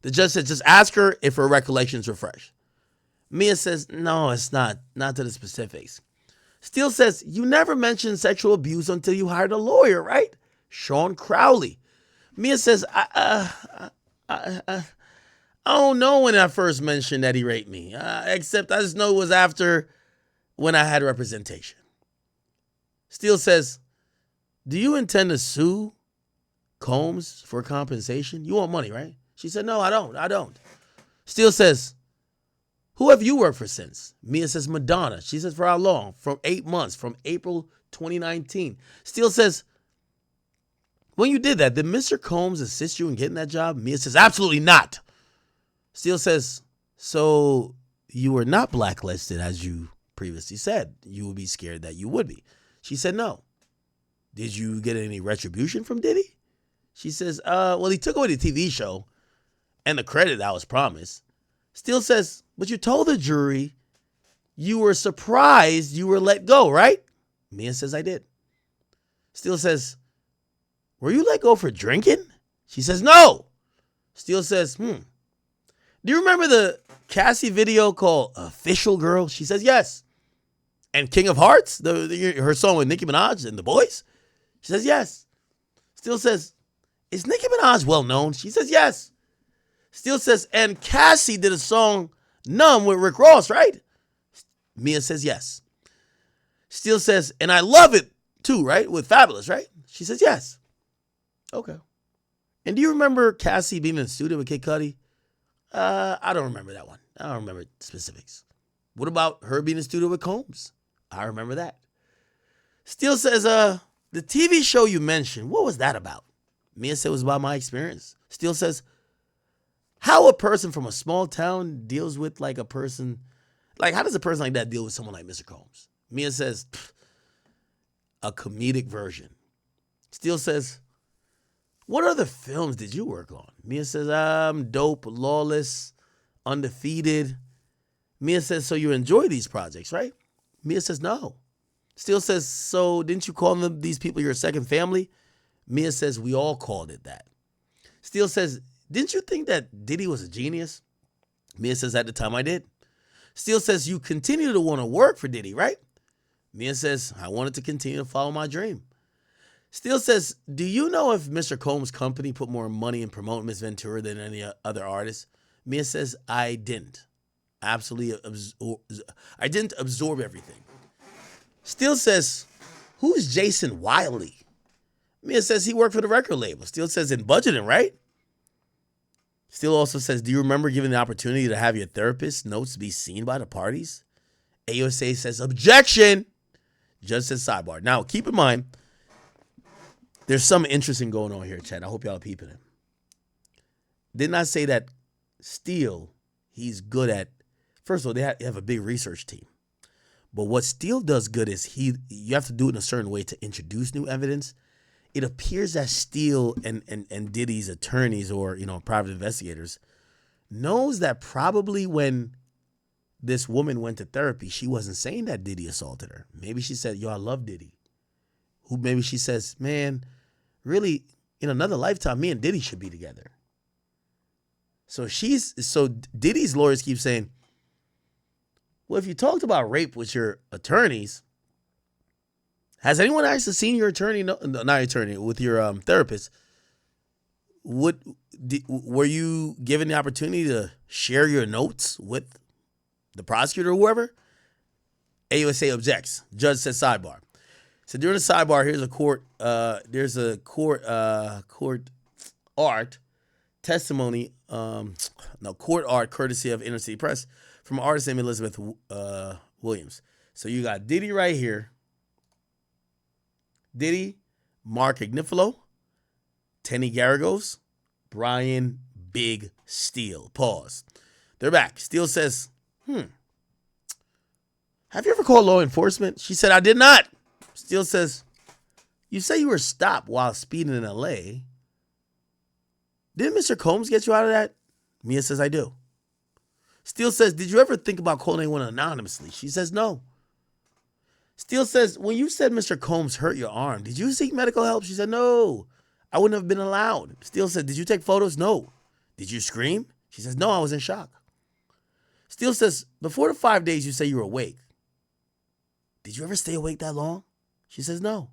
The judge said, just ask her if her recollections were fresh. Mia says, no, it's not to the specifics. Steele says, you never mentioned sexual abuse until you hired a lawyer, right? Sean Crowley. Mia says, I don't know when I first mentioned that he raped me, except I just know it was after when I had representation. Steele says, do you intend to sue Combs for compensation? You want money, right? She said, no, I don't. Steele says, who have you worked for since? Mia says, Madonna. She says, for how long? From 8 months, from April 2019. Steele says, when you did that, did Mr. Combs assist you in getting that job? Mia says, absolutely not. Steele says, so you were not blacklisted as you previously said. You would be scared that you would be. She said, no. Did you get any retribution from Diddy? She says, well, he took away the TV show and the credit that was promised. Steele says, but you told the jury you were surprised you were let go, right? Mia says, I did. Steele says, were you let go for drinking? She says, no. Steele says, do you remember the Cassie video called Official Girl? She says, yes. And King of Hearts, her song with Nicki Minaj and the Boys? She says, yes. Steele says, is Nicki Minaj well known? She says, yes. Steele says, and Cassie did a song, Numb, with Rick Ross, right? Mia says, yes. Steele says, and I love it too, right? With Fabulous, right? She says, yes. Okay. And do you remember Cassie being in the studio with Kid Cudi? I don't remember that one. I don't remember specifics. What about her being in the studio with Combs? I remember that. Steele says, the TV show you mentioned, what was that about? Mia said it was about my experience. Steele says, how a person from a small town deals with like a person, like how does a person like that deal with someone like Mr. Combs? Mia says, a comedic version. Steele says, what other films did you work on? Mia says, Dope, Lawless, Undefeated. Mia says, so you enjoy these projects, right? Mia says, no. Steele says, so didn't you call them these people your second family? Mia says, we all called it that. Steele says, didn't you think that Diddy was a genius? Mia says, at the time I did. Steele says, you continue to want to work for Diddy, right? Mia says, I wanted to continue to follow my dream. Steele says, do you know if Mr. Combs' company put more money in promoting Miss Ventura than any other artist? Mia says, I didn't. Absolutely, I didn't absorb everything. Steele says, who's Jason Wiley? Mia says, he worked for the record label. Steele says, in budgeting, right? Steele also says, do you remember giving the opportunity to have your therapist's notes be seen by the parties? AUSA says, objection. Judge says, sidebar. Now, keep in mind, there's something interesting going on here, Chad. I hope y'all are peeping it. Didn't I say that Steele, he's good at, first of all, they have a big research team. But what Steele does good is you have to do it in a certain way to introduce new evidence. It appears that Steele and Diddy's attorneys or, private investigators knows that probably when this woman went to therapy, she wasn't saying that Diddy assaulted her. Maybe she said, yo, I love Diddy. Maybe she says, man, really, in another lifetime, me and Diddy should be together. So Diddy's lawyers keep saying, well, if you talked about rape with your attorneys, has anyone actually seen your attorney? No, not attorney, with your therapist. Were you given the opportunity to share your notes with the prosecutor or whoever? AUSA objects. Judge says sidebar. So during the sidebar, here's a court. There's a court art testimony. Court art courtesy of Inner City Press from artist named Elizabeth Williams. So you got Diddy right here. Diddy, Mark Ignifilo, Tenny Garagos, Brian Big Steele. Pause. They're back. Steele says, have you ever called law enforcement? She said, I did not. Steele says, you say you were stopped while speeding in L.A. Didn't Mr. Combs get you out of that? Mia says, I do. Steele says, did you ever think about calling anyone anonymously? She says, no. Steele says, when you said Mr. Combs hurt your arm, did you seek medical help? She said, no, I wouldn't have been allowed. Steele said, did you take photos? No. Did you scream? She says, no, I was in shock. Steele says, before the 5 days you say you were awake, did you ever stay awake that long? She says, no.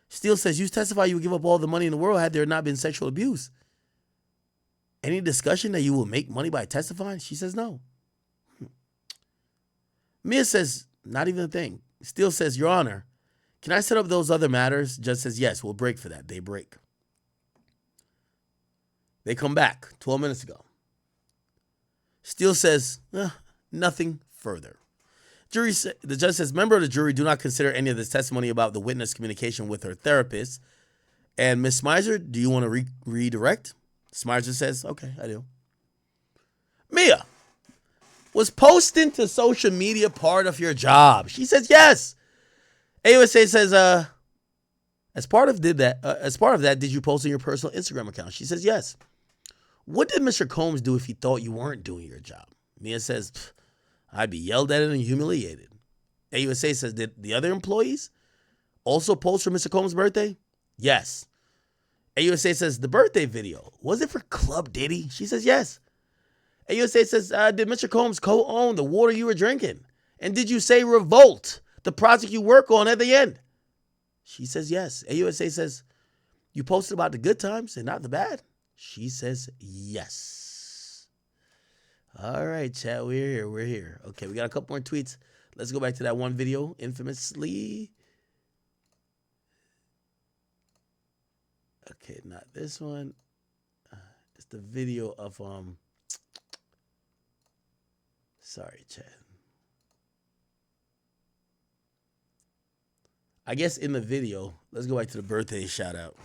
Steele says, you testify you would give up all the money in the world had there not been sexual abuse. Any discussion that you will make money by testifying? She says, no. Mia says, not even a thing. Steele says, Your Honor, can I set up those other matters? Judge says, yes, we'll break for that. They break. They come back 12 minutes ago. Steele says, nothing further. The judge says, member of the jury, do not consider any of this testimony about the witness communication with her therapist. And Ms. Smizer, do you want to redirect? Smizer says, okay, I do. Mia, was posting to social media part of your job? She says, yes. AUSA says, as part of that, did you post on your personal Instagram account? She says, yes. What did Mr. Combs do if he thought you weren't doing your job? Mia says, I'd be yelled at and humiliated. AUSA says, did the other employees also post for Mr. Combs' birthday? Yes. AUSA says, the birthday video, was it for Club Diddy? She says, yes. AUSA says, did Mr. Combs co-own the water you were drinking? And did you say revolt, the project you work on at the end? She says, yes. AUSA says, you posted about the good times and not the bad? She says, yes. All right, chat, we're here. Okay, we got a couple more tweets. Let's go back to that one video, infamously. Okay, not this one. It's the video of, sorry, chat. I guess in the video, let's go back to the birthday shout out.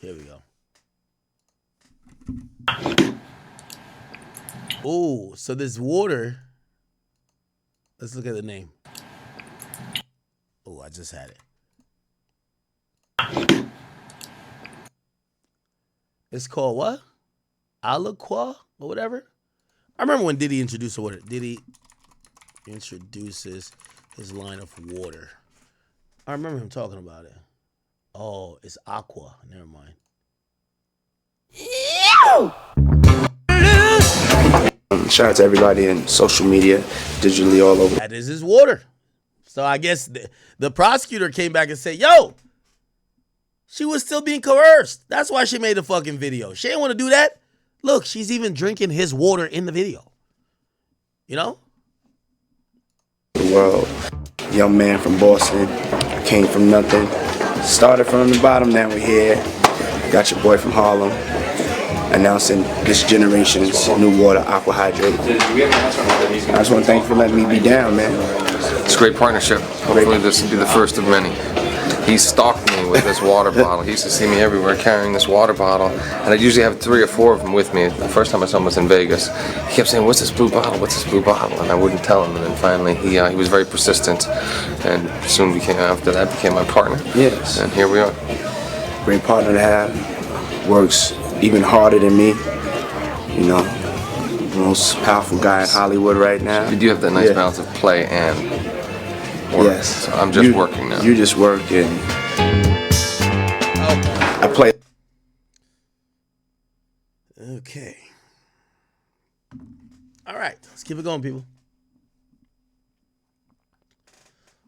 Here we go. Oh, so this water. Let's look at the name. Oh, I just had it. It's called what? Alaqua or whatever. I remember when Diddy introduced the water. Diddy introduces his line of water. I remember him talking about it. Oh, it's Aqua. Never mind. Shout out to everybody in social media, digitally all over. That is his water. So I guess the prosecutor came back and said, yo, she was still being coerced. That's why she made the fucking video. She didn't want to do that. Look, she's even drinking his water in the video. You know? The world. Young man from Boston. Came from nothing. Started from the bottom, now we're here. Got your boy from Harlem. Announcing this generation's new water, Aqua Hydrate. I just want to thank you for letting me be down, man. It's a great partnership. Hopefully this will be the first of many. He stalked me with this water bottle. He used to see me everywhere carrying this water bottle, and I'd usually have 3 or 4 of them with me. The first time I saw him was in Vegas. He kept saying, what's this blue bottle, what's this blue bottle? And I wouldn't tell him, and then finally he was very persistent, and soon after that became my partner. Yes. And here we are. Great partner to have. Works even harder than me. You know, most powerful guy in Hollywood right now. You do have that nice balance of play and work. Yes. So I'm just working now. You just work and I play. Okay. All right. Let's keep it going, people.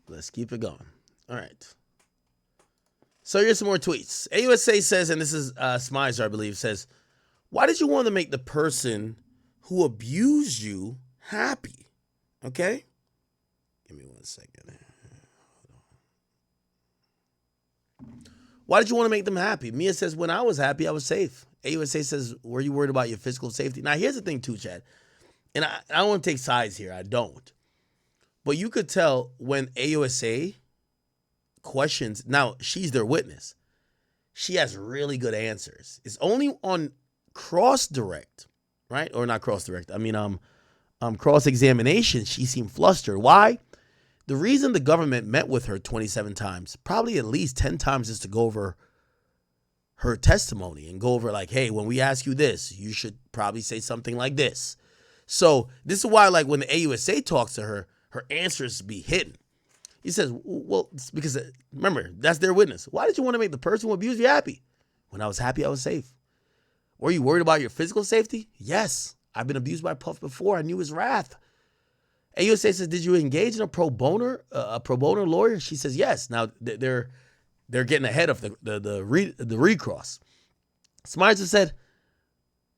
Let's keep it going. All right. So here's some more tweets. AUSA says, and this is Smizer, I believe, says, why did you want to make the person who abused you happy? Okay? Give me 1 second. Why did you want to make them happy? Mia says, when I was happy, I was safe. AUSA says, were you worried about your physical safety? Now, here's the thing too, Chad. And I don't want to take sides here. I don't. But you could tell when AUSA questions, now she's their witness, she has really good answers. It's only on cross-direct, right? Or not cross-direct. I mean, cross-examination, she seemed flustered. Why? The reason the government met with her 27 times, probably at least 10 times, is to go over her testimony and go over like, hey, when we ask you this, you should probably say something like this. So this is why, like, when the AUSA talks to her, her answers be hidden. He says, well, it's because, remember, that's their witness. Why did you want to make the person who abused you happy? When I was happy, I was safe. Were you worried about your physical safety? Yes. I've been abused by Puff before. I knew his wrath. AUSA says, did you engage in a pro bono lawyer? She says, yes. Now they're getting ahead of the recross. Smizer said,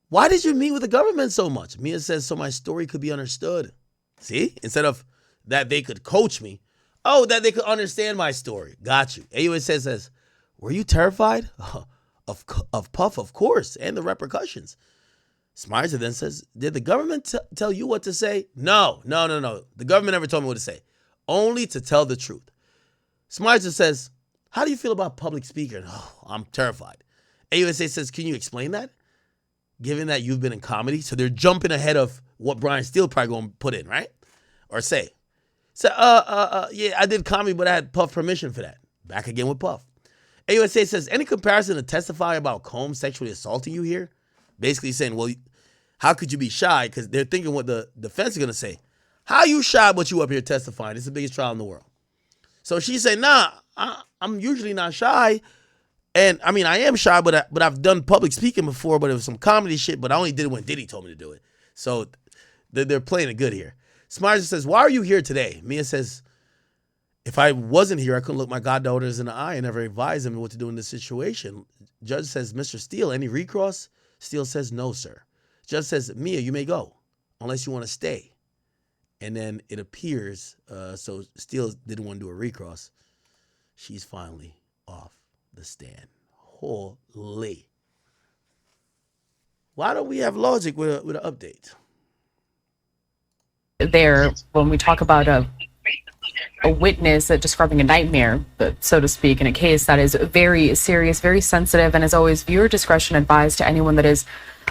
why did you meet with the government so much? Mia says, so my story could be understood. See? Instead of that they could coach me, that they could understand my story. Got you. AUSA says, were you terrified? Of Puff, of course, and the repercussions. Smizer then says, did the government tell you what to say? No. The government never told me what to say. Only to tell the truth. Smizer says, how do you feel about public speaking? I'm terrified. AUSA says, can you explain that? Given that you've been in comedy. So they're jumping ahead of what Brian Steele probably going to put in, right? Or say. So, yeah, I did comedy, but I had Puff permission for that. Back again with Puff. AUSA says, any comparison to testify about Combs sexually assaulting you here? Basically saying, well, how could you be shy? Because they're thinking what the defense is going to say. How you shy but you up here testifying? It's the biggest trial in the world. So she said, nah, I'm usually not shy. And, I mean, I am shy, but I've done public speaking before, but it was some comedy shit, but I only did it when Diddy told me to do it. So they're playing it good here. Smizer says, why are you here today? Mia says, if I wasn't here, I couldn't look my goddaughters in the eye and never advise them what to do in this situation. Judge says, Mr. Steele, any recross? Steele says, no, sir. Judge says, Mia, you may go, unless you want to stay. And then it appears, so Steele didn't want to do a recross. She's finally off the stand. Holy. Why don't we have logic with an update? There, when we talk about a witness describing a nightmare, so to speak, in a case that is very serious, very sensitive, and as always, viewer discretion advised to anyone that is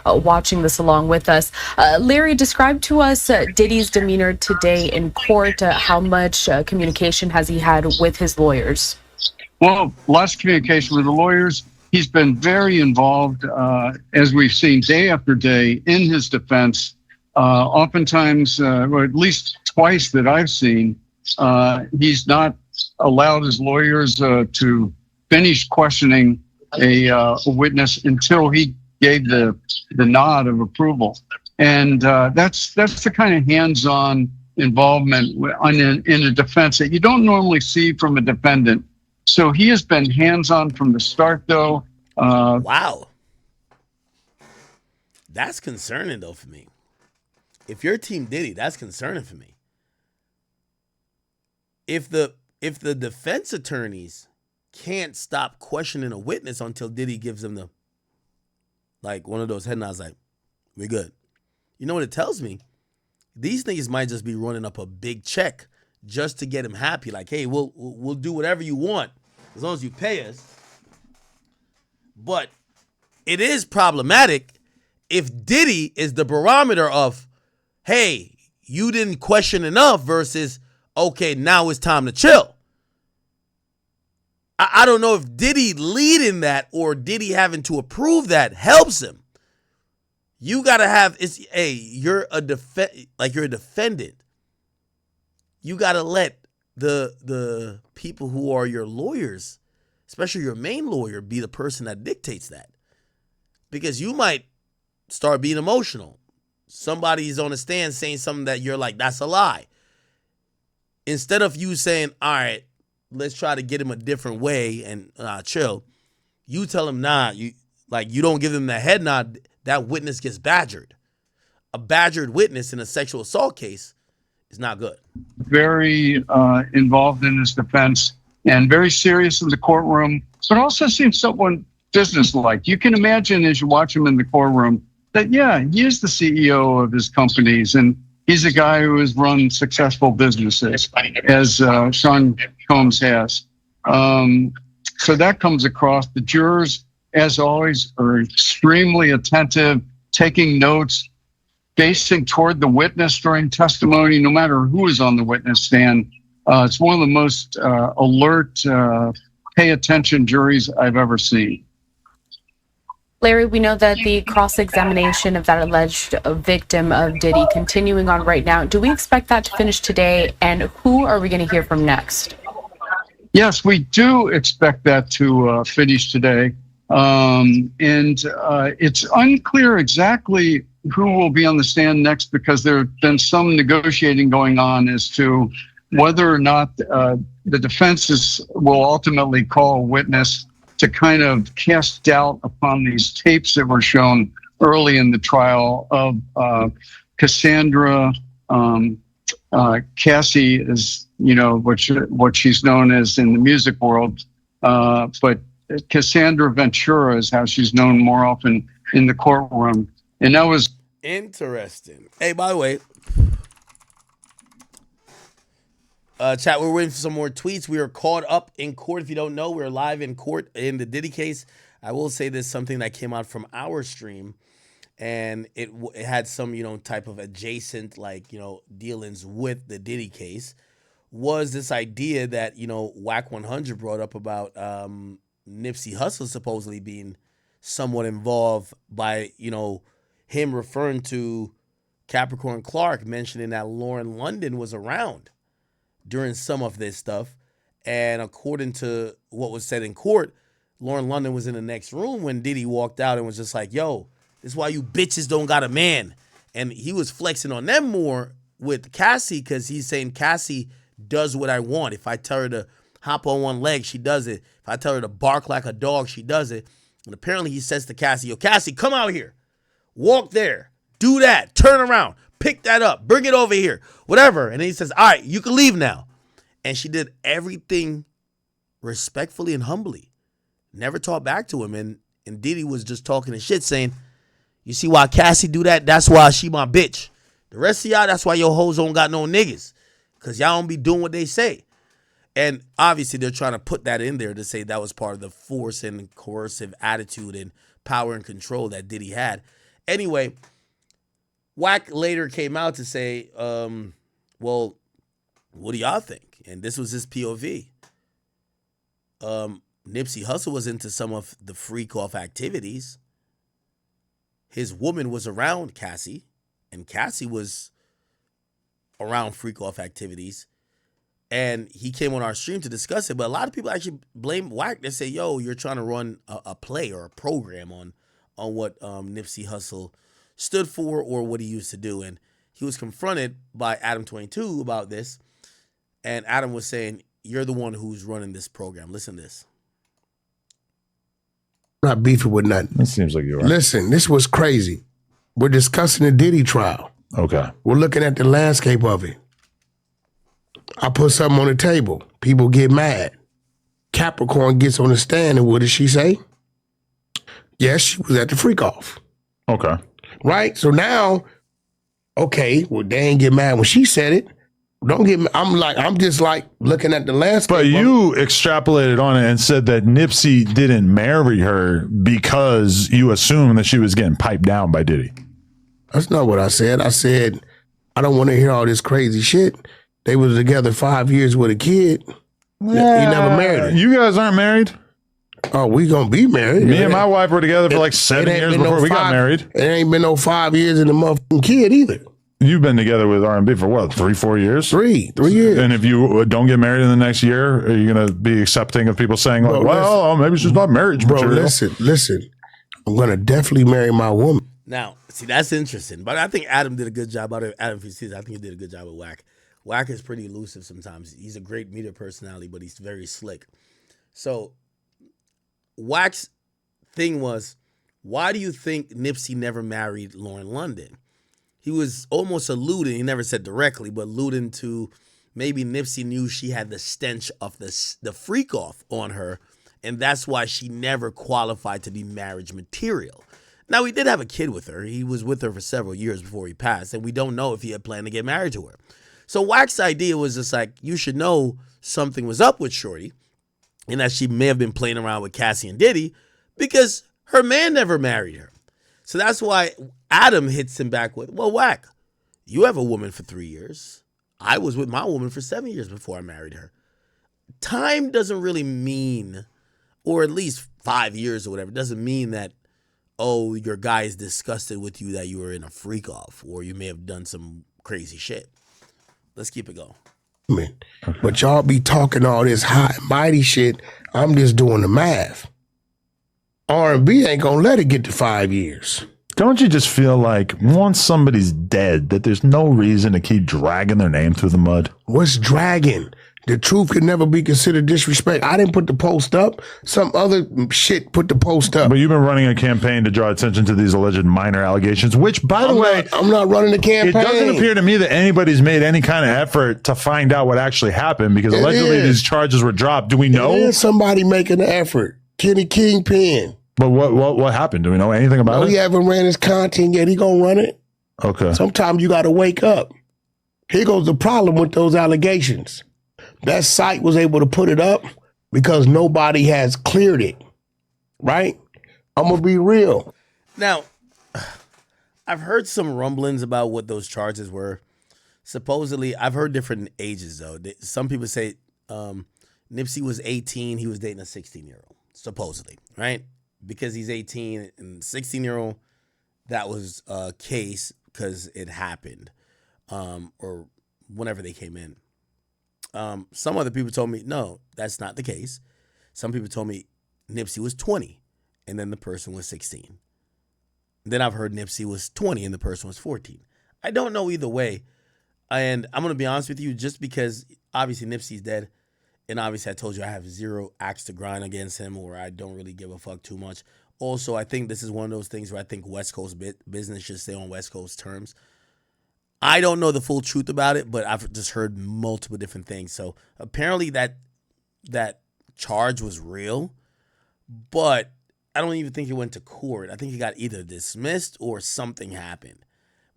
watching this along with us. Larry, describe to us Diddy's demeanor today in court. How much communication has he had with his lawyers? Well, lots of communication with the lawyers. He's been very involved, as we've seen day after day, in his defense. Oftentimes, or at least twice that I've seen, he's not allowed his lawyers to finish questioning a witness until he gave the nod of approval. And that's the kind of hands-on involvement in a defense that you don't normally see from a defendant. So he has been hands-on from the start, though. Wow. That's concerning, though, for me. If you're Team Diddy, that's concerning for me. If the defense attorneys can't stop questioning a witness until Diddy gives them one of those head nods, like, we're good. You know what it tells me? These niggas might just be running up a big check just to get him happy. Like, hey, we'll do whatever you want as long as you pay us. But it is problematic if Diddy is the barometer of, hey, you didn't question enough versus, okay, now it's time to chill. I don't know if Diddy leading that or Diddy having to approve that helps him. You got to have, you're a defendant. You got to let the people who are your lawyers, especially your main lawyer, be the person that dictates that. Because you might start being emotional. Somebody's on the stand saying something that you're like, that's a lie. Instead of you saying, all right, let's try to get him a different way and chill, you tell him, nah, you don't give him the head nod, that witness gets badgered. A badgered witness in a sexual assault case is not good. Very involved in his defense and very serious in the courtroom, but also seems somewhat businesslike. You can imagine as you watch him in the courtroom that, yeah, he is the CEO of his companies and he's a guy who has run successful businesses, as Sean Combs has. So that comes across. The jurors, as always, are extremely attentive, taking notes, facing toward the witness during testimony, no matter who is on the witness stand. It's one of the most alert, pay attention juries I've ever seen. Larry, we know that the cross-examination of that alleged victim of Diddy continuing on right now. Do we expect that to finish today? And who are we going to hear from next? Yes, we do expect that to finish today. It's unclear exactly who will be on the stand next, because there have been some negotiating going on as to whether or not the defense will ultimately call a witness to kind of cast doubt upon these tapes that were shown early in the trial of Cassandra. Cassie is, what she's known as in the music world, but Cassandra Ventura is how she's known more often in the courtroom. And that was interesting. Hey, by the way, chat, we're waiting for some more tweets. We are caught up in court. If you don't know, we're live in court in the Diddy case. I will say this, something that came out from our stream, and it had some, type of adjacent, dealings with the Diddy case, was this idea that, Whack 100 brought up about Nipsey Hussle supposedly being somewhat involved by, him referring to Capricorn Clark, mentioning that Lauren London was around during some of this stuff. And according to what was said in court, Lauren London was in the next room when Diddy walked out and was just like, yo, this is why you bitches don't got a man. And he was flexing on them more with Cassie, because he's saying Cassie does what I want. If I tell her to hop on one leg, she does it. If I tell her to bark like a dog, she does it. And apparently he says to Cassie, yo, Cassie, come out here. Walk there. Do that. Turn around. Pick that up. Bring it over here. Whatever. And then he says, all right, you can leave now. And she did everything respectfully and humbly. Never talked back to him. And Diddy was just talking and shit, saying, you see why Cassie do that? That's why she my bitch. The rest of y'all, that's why your hoes don't got no niggas. Because y'all don't be doing what they say. And obviously they're trying to put that in there to say that was part of the force and coercive attitude and power and control that Diddy had. Anyway, Wack later came out to say, well, what do y'all think? And this was his POV. Nipsey Hussle was into some of the freak-off activities. His woman was around Cassie, and Cassie was around freak-off activities. And he came on our stream to discuss it. But a lot of people actually blame Wack. They say, yo, you're trying to run a play or a program on what Nipsey Hussle stood for or what he used to do. And he was confronted by Adam22 about this. And Adam was saying, you're the one who's running this program. Listen to this. Not beefing with nothing. It seems like you're right. Listen, this was crazy. We're discussing the Diddy trial. Okay. We're looking at the landscape of it. I put something on the table. People get mad. Capricorn gets on the stand, and what did she say? Yes, she was at the freak off. Okay. Right? So now, okay, well, they ain't get mad when she said it. Don't get me. I'm just like looking at the landscape. But you extrapolated on it and said that Nipsey didn't marry her because you assumed that she was getting piped down by Diddy. That's not what I said. I said, I don't want to hear all this crazy shit. They was together 5 years with a kid. He never married her. You guys aren't married? Oh, we gonna be married. Me and my wife were together for like 7 years before we got married. It ain't been no 5 years in the motherfucking kid either. You've been together with R&B for what, 3-4 years? Three years. And if you don't get married in the next year, are you going to be accepting of people saying, like, well, maybe she's not marriage material? Listen. I'm going to definitely marry my woman. Now, see, that's interesting. But I think Adam did a good job. Adam, if he sees, I think he did a good job with Wack. Wack is pretty elusive sometimes. He's a great media personality, but he's very slick. So Wack's thing was, why do you think Nipsey never married Lauren London? He was almost alluding, he never said directly, but alluding to maybe Nipsey knew she had the stench of the freak off on her, and that's why she never qualified to be marriage material. Now, he did have a kid with her. He was with her for several years before he passed, and we don't know if he had planned to get married to her. So Wack's idea was just like, you should know something was up with Shorty, and that she may have been playing around with Cassie and Diddy, because her man never married her. So that's why Adam hits him back with, well, Wack, you have a woman for 3 years. I was with my woman for 7 years before I married her. Time doesn't really mean, or at least 5 years or whatever, doesn't mean that, oh, your guy is disgusted with you that you were in a freak off or you may have done some crazy shit. Let's keep it going. But y'all be talking all this high and mighty shit. I'm just doing the math. R&B ain't gonna let it get to 5 years. Don't you just feel like once somebody's dead, that there's no reason to keep dragging their name through the mud? What's dragging? The truth could never be considered disrespect. I didn't put the post up. Some other shit put the post up. But you've been running a campaign to draw attention to these alleged minor allegations, which, by the way, I'm not running the campaign. it doesn't appear to me that anybody's made any kind of effort to find out what actually happened, because allegedly these charges were dropped. Do we know? There's somebody making an effort. Kenny Kingpin. But what happened? Do we know anything about it? He haven't ran his content yet. He gonna run it. Okay. Sometimes you got to wake up. Here goes the problem with those allegations. That site was able to put it up because nobody has cleared it, right? I'm going to be real. Now, I've heard some rumblings about what those charges were. Supposedly, I've heard different ages, though. Some people say Nipsey was 18, he was dating a 16-year-old, supposedly, right? Because he's 18 and 16-year-old, that was a case because it happened or whenever they came in. Some other people told me, no, that's not the case. Some people told me Nipsey was 20 and then the person was 16. Then I've heard Nipsey was 20 and the person was 14. I don't know either way. And I'm going to be honest with you, just because obviously Nipsey's dead. And obviously I told you I have zero axe to grind against him, or I don't really give a fuck too much. Also, I think this is one of those things where I think West Coast business should stay on West Coast terms. I don't know the full truth about it, but I've just heard multiple different things. So apparently that charge was real, but I don't even think it went to court. I think it got either dismissed or something happened.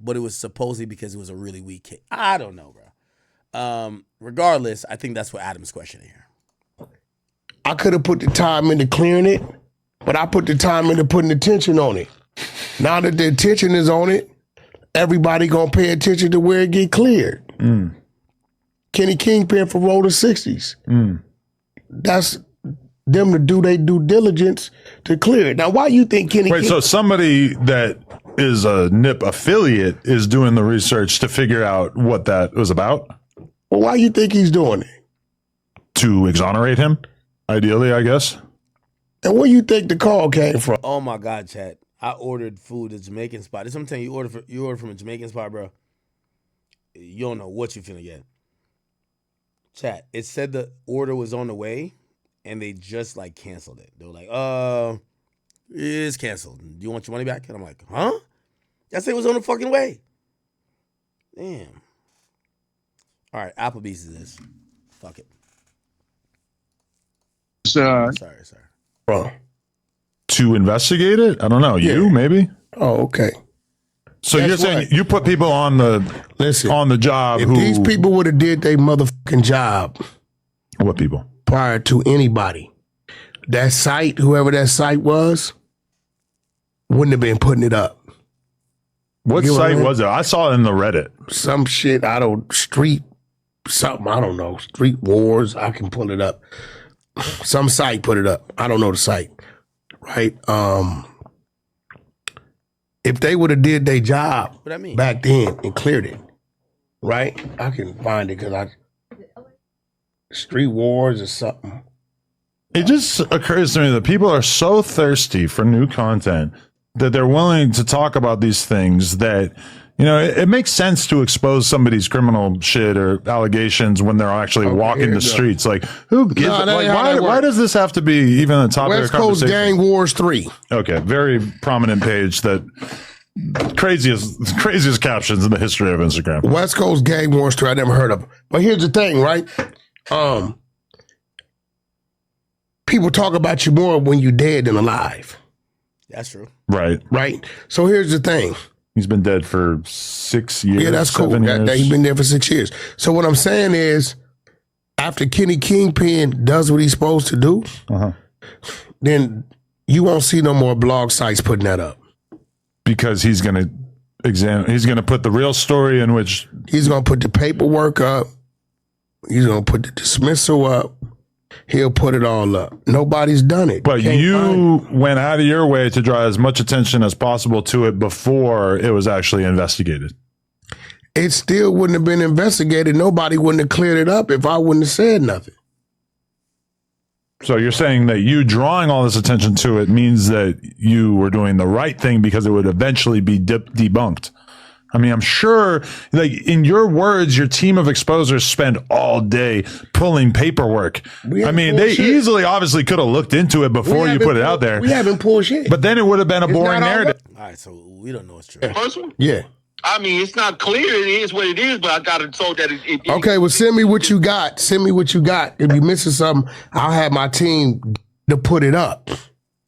But it was supposedly because it was a really weak case. I don't know, bro. Regardless, I think that's what Adam's questioning here. I could have put the time into clearing it, but I put the time into putting attention on it. Now that the attention is on it, everybody gonna pay attention to where it get cleared. Kenny Kingpin for Roller 60s. That's them to do their due diligence to clear it. Now, why you think Kenny Wait, so somebody that is a NIP affiliate is doing the research to figure out what that was about? Well, why you think he's doing it? To exonerate him, ideally, I guess. And where you think the call came from? Oh my God, Chad. I ordered food at a Jamaican spot. This is what I'm telling you, you order from a Jamaican spot, bro. You don't know what you're finna get. Chat, it said the order was on the way, and they just like canceled it. They were like, it's canceled. Do you want your money back? And I'm like, huh? I said it was on the fucking way. Damn. All right, Applebee's is this. Fuck it. Sorry. Bro. To investigate it? I don't know. You, maybe? Oh, okay. So Guess you're saying what? you put people on the job If who... these people would have did their motherfucking job What people? prior to anybody, that site, whoever that site was, wouldn't have been putting it up. What You know what I site mean? was it? I saw it in the Reddit. Some shit, street wars, I can pull it up. Some site put it up. I don't know the site, right? If they would have did their job What I mean? back then and cleared it, right? I can find it because street wars or something. It just occurs to me that people are so thirsty for new content that they're willing to talk about these things that, you know, it makes sense to expose somebody's criminal shit or allegations when they're actually walking the streets. Like, who gives No, it? that Like, ain't how that why works. does this have to be even the topic West of Coast conversation? Gang Wars 3. Okay, very prominent page that craziest captions in the history of Instagram. West Coast Gang Wars 3. I never heard of them. But here's the thing, right? People talk about you more when you're dead than alive, That's true. Right. right? So here's the thing. He's been dead for 6 years. Yeah, that's cool. 7 years. He's been there for 6 years. So what I'm saying is, after Kenny Kingpin does what he's supposed to do, then you won't see no more blog sites putting that up. Because he's going to put the real story in which... He's going to put the paperwork up. He's going to put the dismissal up. He'll put it all up. Nobody's done it. But you went out of your way to draw as much attention as possible to it before it was actually investigated. It still wouldn't have been investigated. Nobody wouldn't have cleared it up if I wouldn't have said nothing. So you're saying that you drawing all this attention to it means that you were doing the right thing because it would eventually be debunked. I mean, I'm sure, like, in your words, your team of exposers spend all day pulling paperwork. I mean, they easily, obviously, could have looked into it before you put it out there. We haven't pulled shit. But then it would have been a boring narrative. All right, so we don't know what's true. Yeah. I mean, it's not clear. It is what it is, but I got it told that it Okay, well, send me what you got. Send me what you got. If you're missing something, I'll have my team to put it up.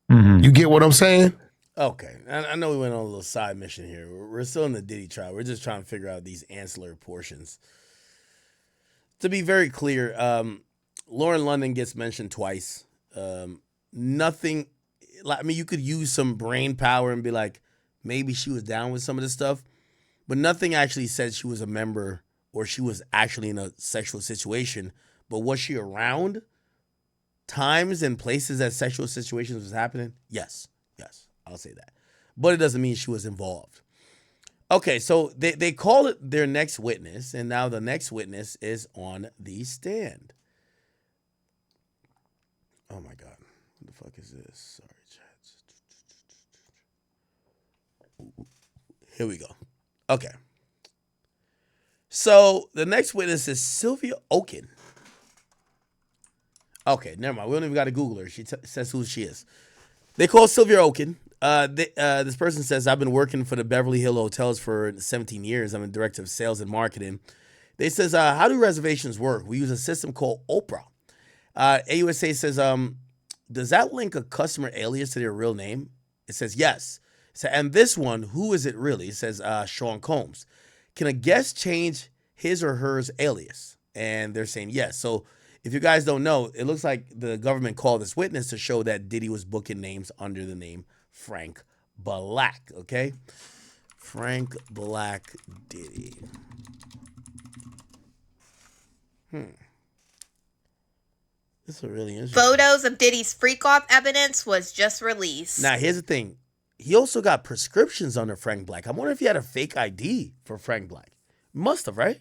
Mm-hmm. You get what I'm saying? Okay, I know we went on a little side mission here. We're still in the Diddy trial. We're just trying to figure out these ancillary portions. To be very clear, Lauren London gets mentioned twice. Nothing, I mean, you could use some brain power and be like, maybe she was down with some of this stuff, but nothing actually said she was a member or she was actually in a sexual situation. But was she around times and places that sexual situations was happening? Yes. I'll say that. But it doesn't mean she was involved. Okay, so they call it their next witness, and now the next witness is on the stand. Oh my God. What the fuck is this? Sorry, chat. Here we go. Okay. So the next witness is Sylvia Oken. Okay, never mind. We don't even got to Google her. She says who she is. They call Sylvia Oken. This person says, I've been working for the Beverly Hill Hotels for 17 years. I'm a director of sales and marketing. They says, how do reservations work? We use a system called Oprah. AUSA says, does that link a customer alias to their real name? It says, yes. So, and this one, who is it really? It says, Sean Combs. Can a guest change his or hers alias? And they're saying yes. So if you guys don't know, it looks like the government called this witness to show that Diddy was booking names under the name Frank Black, okay? Frank Black Diddy. This is really interesting. Photos of Diddy's freak-off evidence was just released. Now, here's the thing. He also got prescriptions under Frank Black. I wonder if he had a fake ID for Frank Black. Must have, right?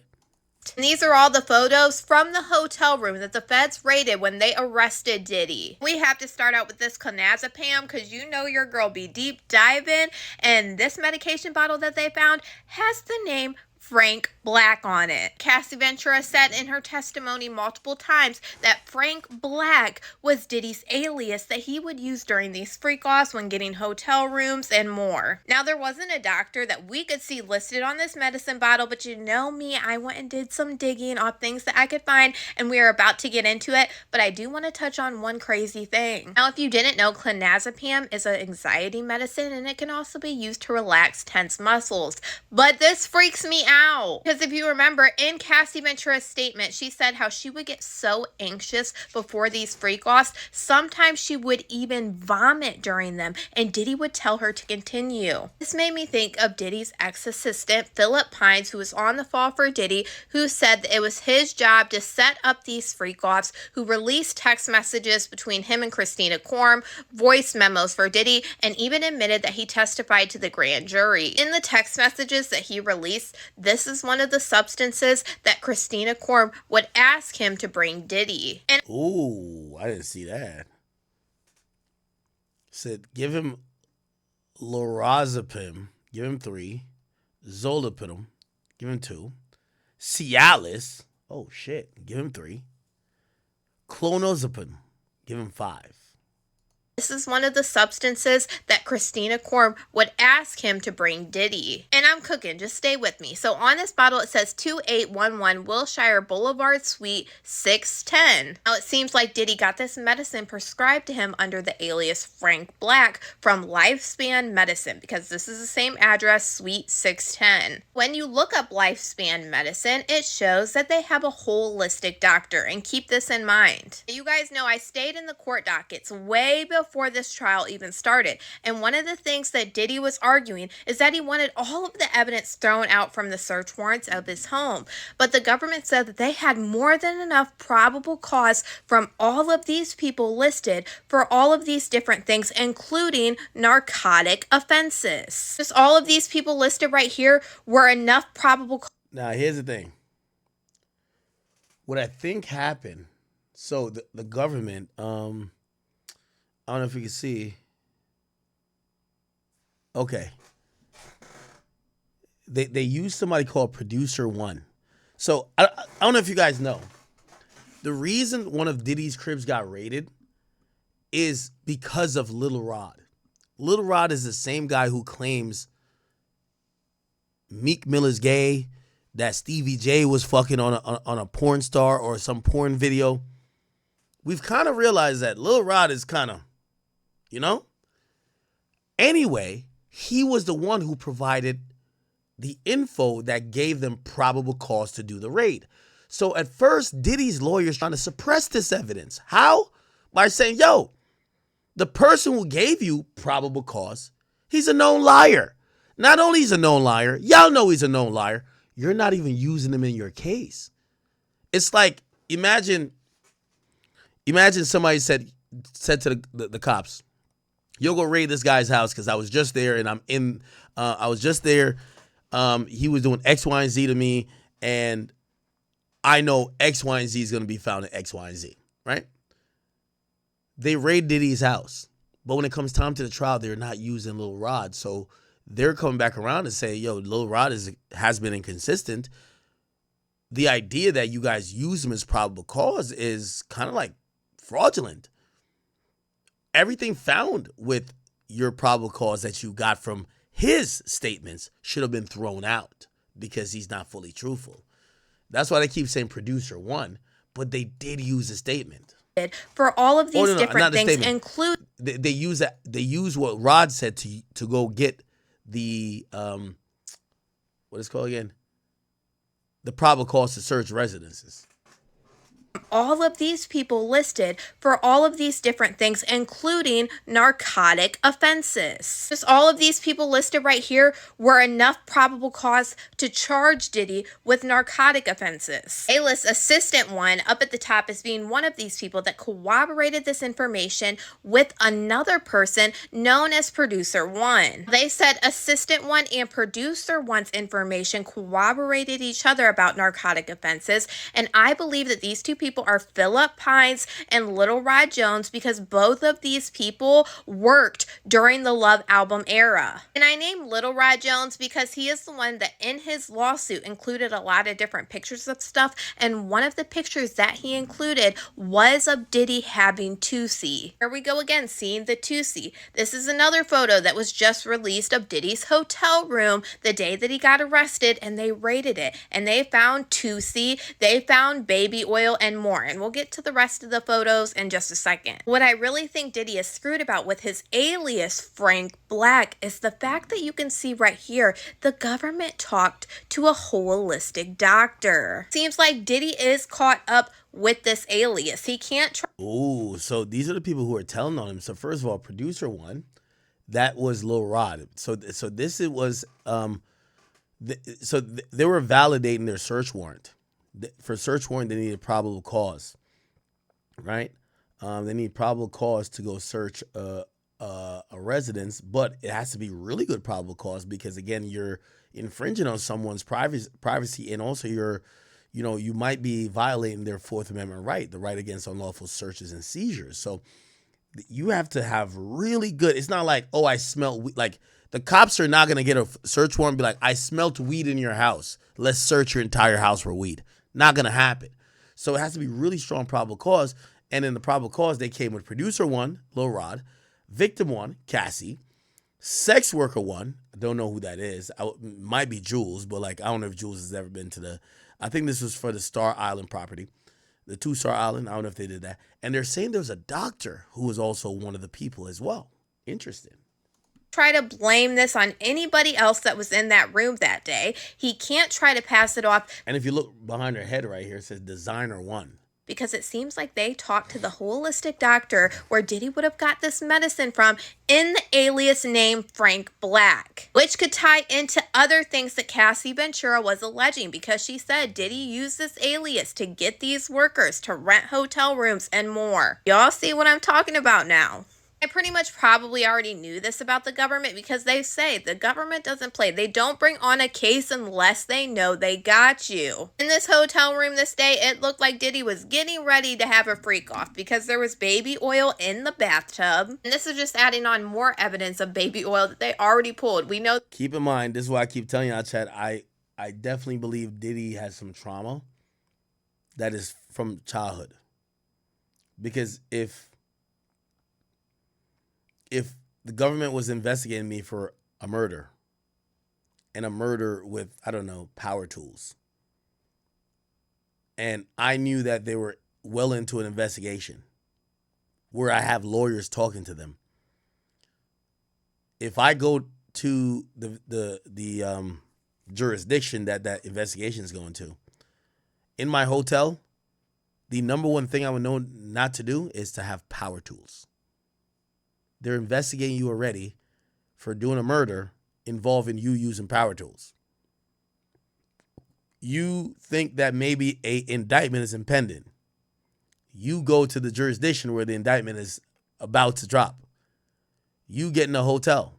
And these are all the photos from the hotel room that the feds raided when they arrested Diddy. We have to start out with this clonazepam because you know your girl be deep diving, and this medication bottle that they found has the name Frank Black on it. Cassie Ventura said in her testimony multiple times that Frank Black was Diddy's alias that he would use during these freak-offs when getting hotel rooms and more. Now, there wasn't a doctor that we could see listed on this medicine bottle, but you know me, I went and did some digging on things that I could find, and we are about to get into it, but I do want to touch on one crazy thing. Now, if you didn't know, clonazepam is an anxiety medicine, and it can also be used to relax tense muscles. But this freaks me out. Because if you remember, in Cassie Ventura's statement, she said how she would get so anxious before these freak-offs. Sometimes she would even vomit during them, and Diddy would tell her to continue. This made me think of Diddy's ex-assistant, Philip Pines, who was on the fall for Diddy, who said that it was his job to set up these freak-offs, who released text messages between him and Christina Korm, voice memos for Diddy, and even admitted that he testified to the grand jury. In the text messages that he released, this is one of the substances that Christina Korm would ask him to bring Diddy. And ooh, I didn't see that. Said, give him lorazepam, give him 3. Zolpidem, give him 2. Cialis, oh shit, give him 3. Clonazepam, give him 5. this is one of the substances that Christina Korm would ask him to bring Diddy. And I'm cooking, just stay with me. So on this bottle, it says 2811 Wilshire Boulevard Suite 610. Now it seems like Diddy got this medicine prescribed to him under the alias Frank Black from Lifespan Medicine, because this is the same address, Suite 610. When you look up Lifespan Medicine, it shows that they have a holistic doctor, and keep this in mind. You guys know I stayed in the court dockets way before this trial even started, and one of the things that Diddy was arguing is that he wanted all of the evidence thrown out from the search warrants of his home, but the government said that they had more than enough probable cause from all of these people listed for all of these different things, including narcotic offenses. Just all of these people listed right here were enough probable cause. Now, here's the thing. What I think happened, So the government, I don't know if you can see. Okay. They use somebody called Producer One. So I don't know if you guys know. The reason one of Diddy's cribs got raided is because of Lil Rod. Lil Rod is the same guy who claims Meek Mill's gay, that Stevie J was fucking on a porn star or some porn video. We've kind of realized that Lil Rod is kind of, you know? Anyway, he was the one who provided the info that gave them probable cause to do the raid. So at first, Diddy's lawyers trying to suppress this evidence. How? By saying, yo, the person who gave you probable cause, he's a known liar. Not only he's a known liar, y'all know he's a known liar, you're not even using him in your case. It's like, imagine somebody said to the cops, you'll go raid this guy's house because I was just there and I was just there. He was doing X, Y, and Z to me, and I know X, Y, and Z is going to be found in X, Y, and Z, right? They raid Diddy's house, but when it comes time to the trial, they're not using Lil Rod, so they're coming back around and say, yo, Lil Rod has been inconsistent. The idea that you guys use him as probable cause is kind of like fraudulent. Everything found with your probable cause that you got from his statements should have been thrown out because he's not fully truthful. That's why they keep saying Producer One, but they did use a statement. For all of these different things, include they use what Rod said to go get the what is it called again? The probable cause to search residences. all of these people listed for all of these different things, including narcotic offenses. Just all of these people listed right here were enough probable cause to charge Diddy with narcotic offenses. They list Assistant One up at the top as being one of these people that corroborated this information with another person known as Producer One. They said Assistant One and Producer One's information corroborated each other about narcotic offenses, and I believe that these two people are Philip Pines and Little Rod Jones because both of these people worked during the Love album era. And I named Little Rod Jones because he is the one that in his lawsuit included a lot of different pictures of stuff, and one of the pictures that he included was of Diddy having Tusi. Here we go again, seeing the Tusi. This is another photo that was just released of Diddy's hotel room the day that he got arrested, and they raided it, and they found Tusi, they found baby oil, and more. And we'll get to the rest of the photos in just a second. What I really think Diddy is screwed about with his alias Frank Black is the fact that you can see right here, the government talked to a holistic doctor. Seems like Diddy is caught up with this alias. He can't Ooh, so these are the people who are telling on him. So first of all, Producer One, that was Lil Rod. So this it was they were validating their search warrant. For search warrant, they needed probable cause, right? They need probable cause to go search a residence, but it has to be really good probable cause because again, you're infringing on someone's privacy, and also you might be violating their Fourth Amendment right, the right against unlawful searches and seizures. So you have to have really good. It's not like, oh, I smell weed. Like the cops are not gonna get a search warrant and be like, I smelt weed in your house. Let's search your entire house for weed. Not going to happen. So it has to be really strong probable cause. And in the probable cause, they came with Producer One, Lil Rod, Victim One, Cassie, Sex Worker One. I don't know who that is. Might be Jules, but like I don't know if Jules has ever been to the. I think this was for the Star Island property, the 2-Star Island. I don't know if they did that. And they're saying there's a doctor who was also one of the people as well. Interesting. Try to blame this on anybody else that was in that room that day. He can't try to pass it off. And if you look behind her head right here, it says Designer One. Because it seems like they talked to the holistic doctor where Diddy would have got this medicine from in the alias name Frank Black, which could tie into other things that Cassie Ventura was alleging because she said Diddy used this alias to get these workers to rent hotel rooms and more. Y'all see what I'm talking about now? I pretty much probably already knew this about the government because they say the government doesn't play. They don't bring on a case unless they know they got you. In this hotel room this day, it looked like Diddy was getting ready to have a freak off because there was baby oil in the bathtub. And this is just adding on more evidence of baby oil that they already pulled. We know. Keep in mind, this is why I keep telling y'all, Chad, I definitely believe Diddy has some trauma that is from childhood. Because if the government was investigating me for a murder, and a murder with, I don't know, power tools, and I knew that they were well into an investigation where I have lawyers talking to them, if I go to the jurisdiction that investigation is going to, in my hotel, the number one thing I would know not to do is to have power tools. They're investigating you already for doing a murder involving you using power tools. You think that maybe an indictment is impending. You go to the jurisdiction where the indictment is about to drop. You get in a hotel.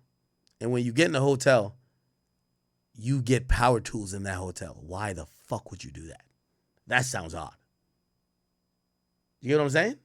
And when you get in a hotel, you get power tools in that hotel. Why the fuck would you do that? That sounds odd. You get what I'm saying?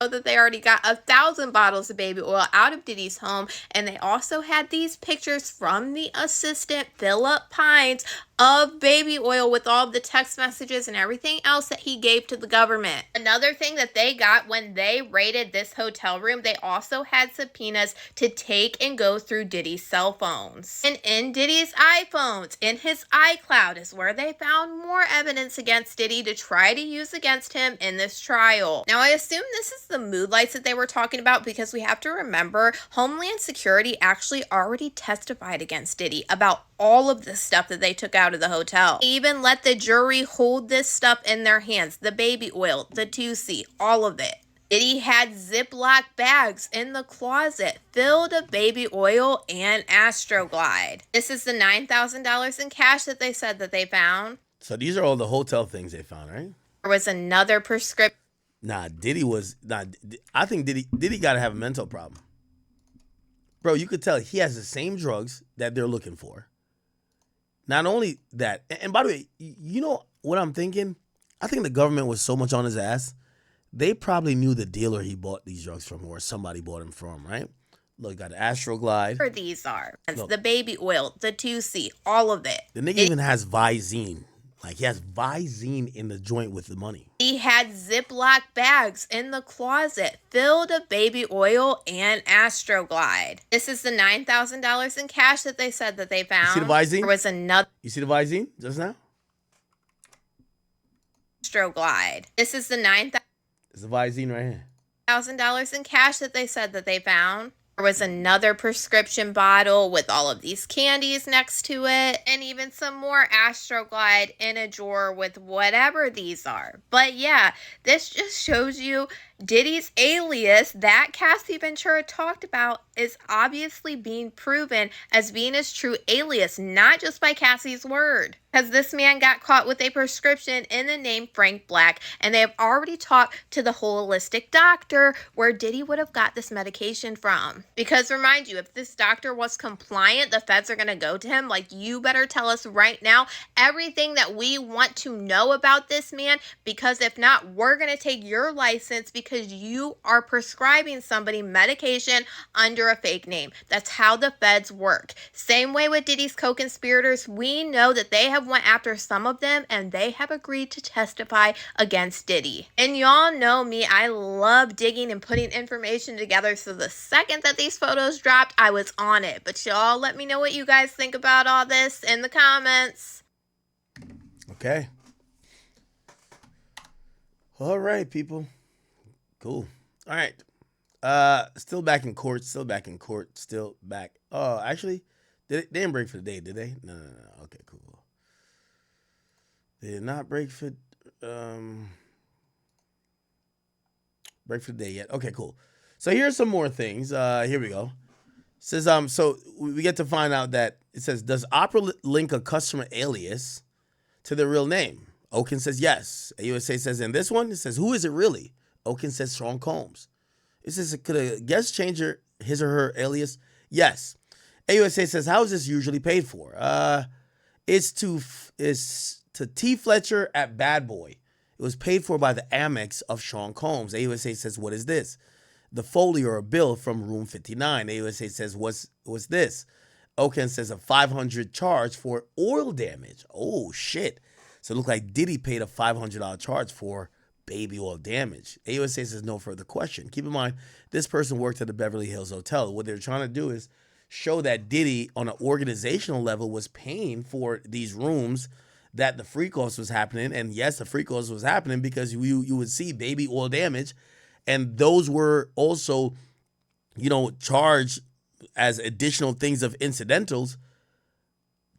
That they already got 1,000 bottles of baby oil out of Diddy's home, and they also had these pictures from the assistant Philip Pines of baby oil with all of the text messages and everything else that he gave to the government. Another thing that they got when they raided this hotel room, they also had subpoenas to take and go through Diddy's cell phones. And in Diddy's iPhones, in his iCloud, is where they found more evidence against Diddy to try to use against him in this trial. Now, I assume this is the mood lights that they were talking about because we have to remember Homeland Security actually already testified against Diddy about all of the stuff that they took out of the hotel. They even let the jury hold this stuff in their hands, the baby oil, the 2C, all of it. Diddy had Ziploc bags in the closet filled with baby oil and Astroglide. This is the $9,000 in cash that they said that they found. So these are all the hotel things they found, right? There was another prescription. I think Diddy got to have a mental problem. Bro, you could tell he has the same drugs that they're looking for. Not only that, and by the way, you know what I'm thinking? I think the government was so much on his ass, they probably knew the dealer he bought these drugs from or somebody bought them from, right? Look, got Astroglide. These are the baby oil, the 2C, all of it. The nigga even has Visine. Like, he has Visine in the joint with the money. He had Ziploc bags in the closet filled with baby oil and Astroglide. This is the $9,000 in cash that they said that they found. You see the Visine? There was another. You see the Visine just now? Astroglide. This is the $9,000. It's the Visine right here. $1,000 in cash that they said that they found. There was another prescription bottle with all of these candies next to it, and even some more Astroglide in a drawer with whatever these are. But yeah, this just shows you Diddy's alias that Cassie Ventura talked about is obviously being proven as being his true alias, not just by Cassie's word. Because this man got caught with a prescription in the name Frank Black, and they have already talked to the holistic doctor where Diddy would have got this medication from. Because remind you, if this doctor was compliant, the feds are going to go to him like, you better tell us right now everything that we want to know about this man, because if not, we're going to take your license because you are prescribing somebody medication under a fake name. That's how the feds work. Same way with Diddy's co-conspirators, we know that they have went after some of them and they have agreed to testify against Diddy. And y'all know me, I love digging and putting information together, so the second that these photos dropped, I was on it. But y'all let me know what you guys think about all this in the comments. Okay. All right, people. Cool. All right. Still back in court. Oh, actually, they didn't break for the day, did they? No. Okay, cool. They did not break for the day yet. Okay, cool. So here's some more things. Here we go. It says so we get to find out that it says, does Opera link a customer alias to their real name? Okin says yes. AUSA says in this one, it says, who is it really? Okin says Sean Combs. It says, could a guest change his or her alias? Yes. AUSA says, how is this usually paid for? It's to T. Fletcher at Bad Boy. It was paid for by the Amex of Sean Combs. AUSA says, what is this? The folio or a bill from room 59. AUSA says, what's this? Oken says a $500 charge for oil damage. Oh, shit. So it looked like Diddy paid a $500 charge for baby oil damage. AUSA says no further question. Keep in mind, this person worked at the Beverly Hills Hotel. What they're trying to do is show that Diddy, on an organizational level, was paying for these rooms that the freak-offs was happening. And yes, the freak-offs was happening because you would see baby oil damage. And those were also, charged as additional things of incidentals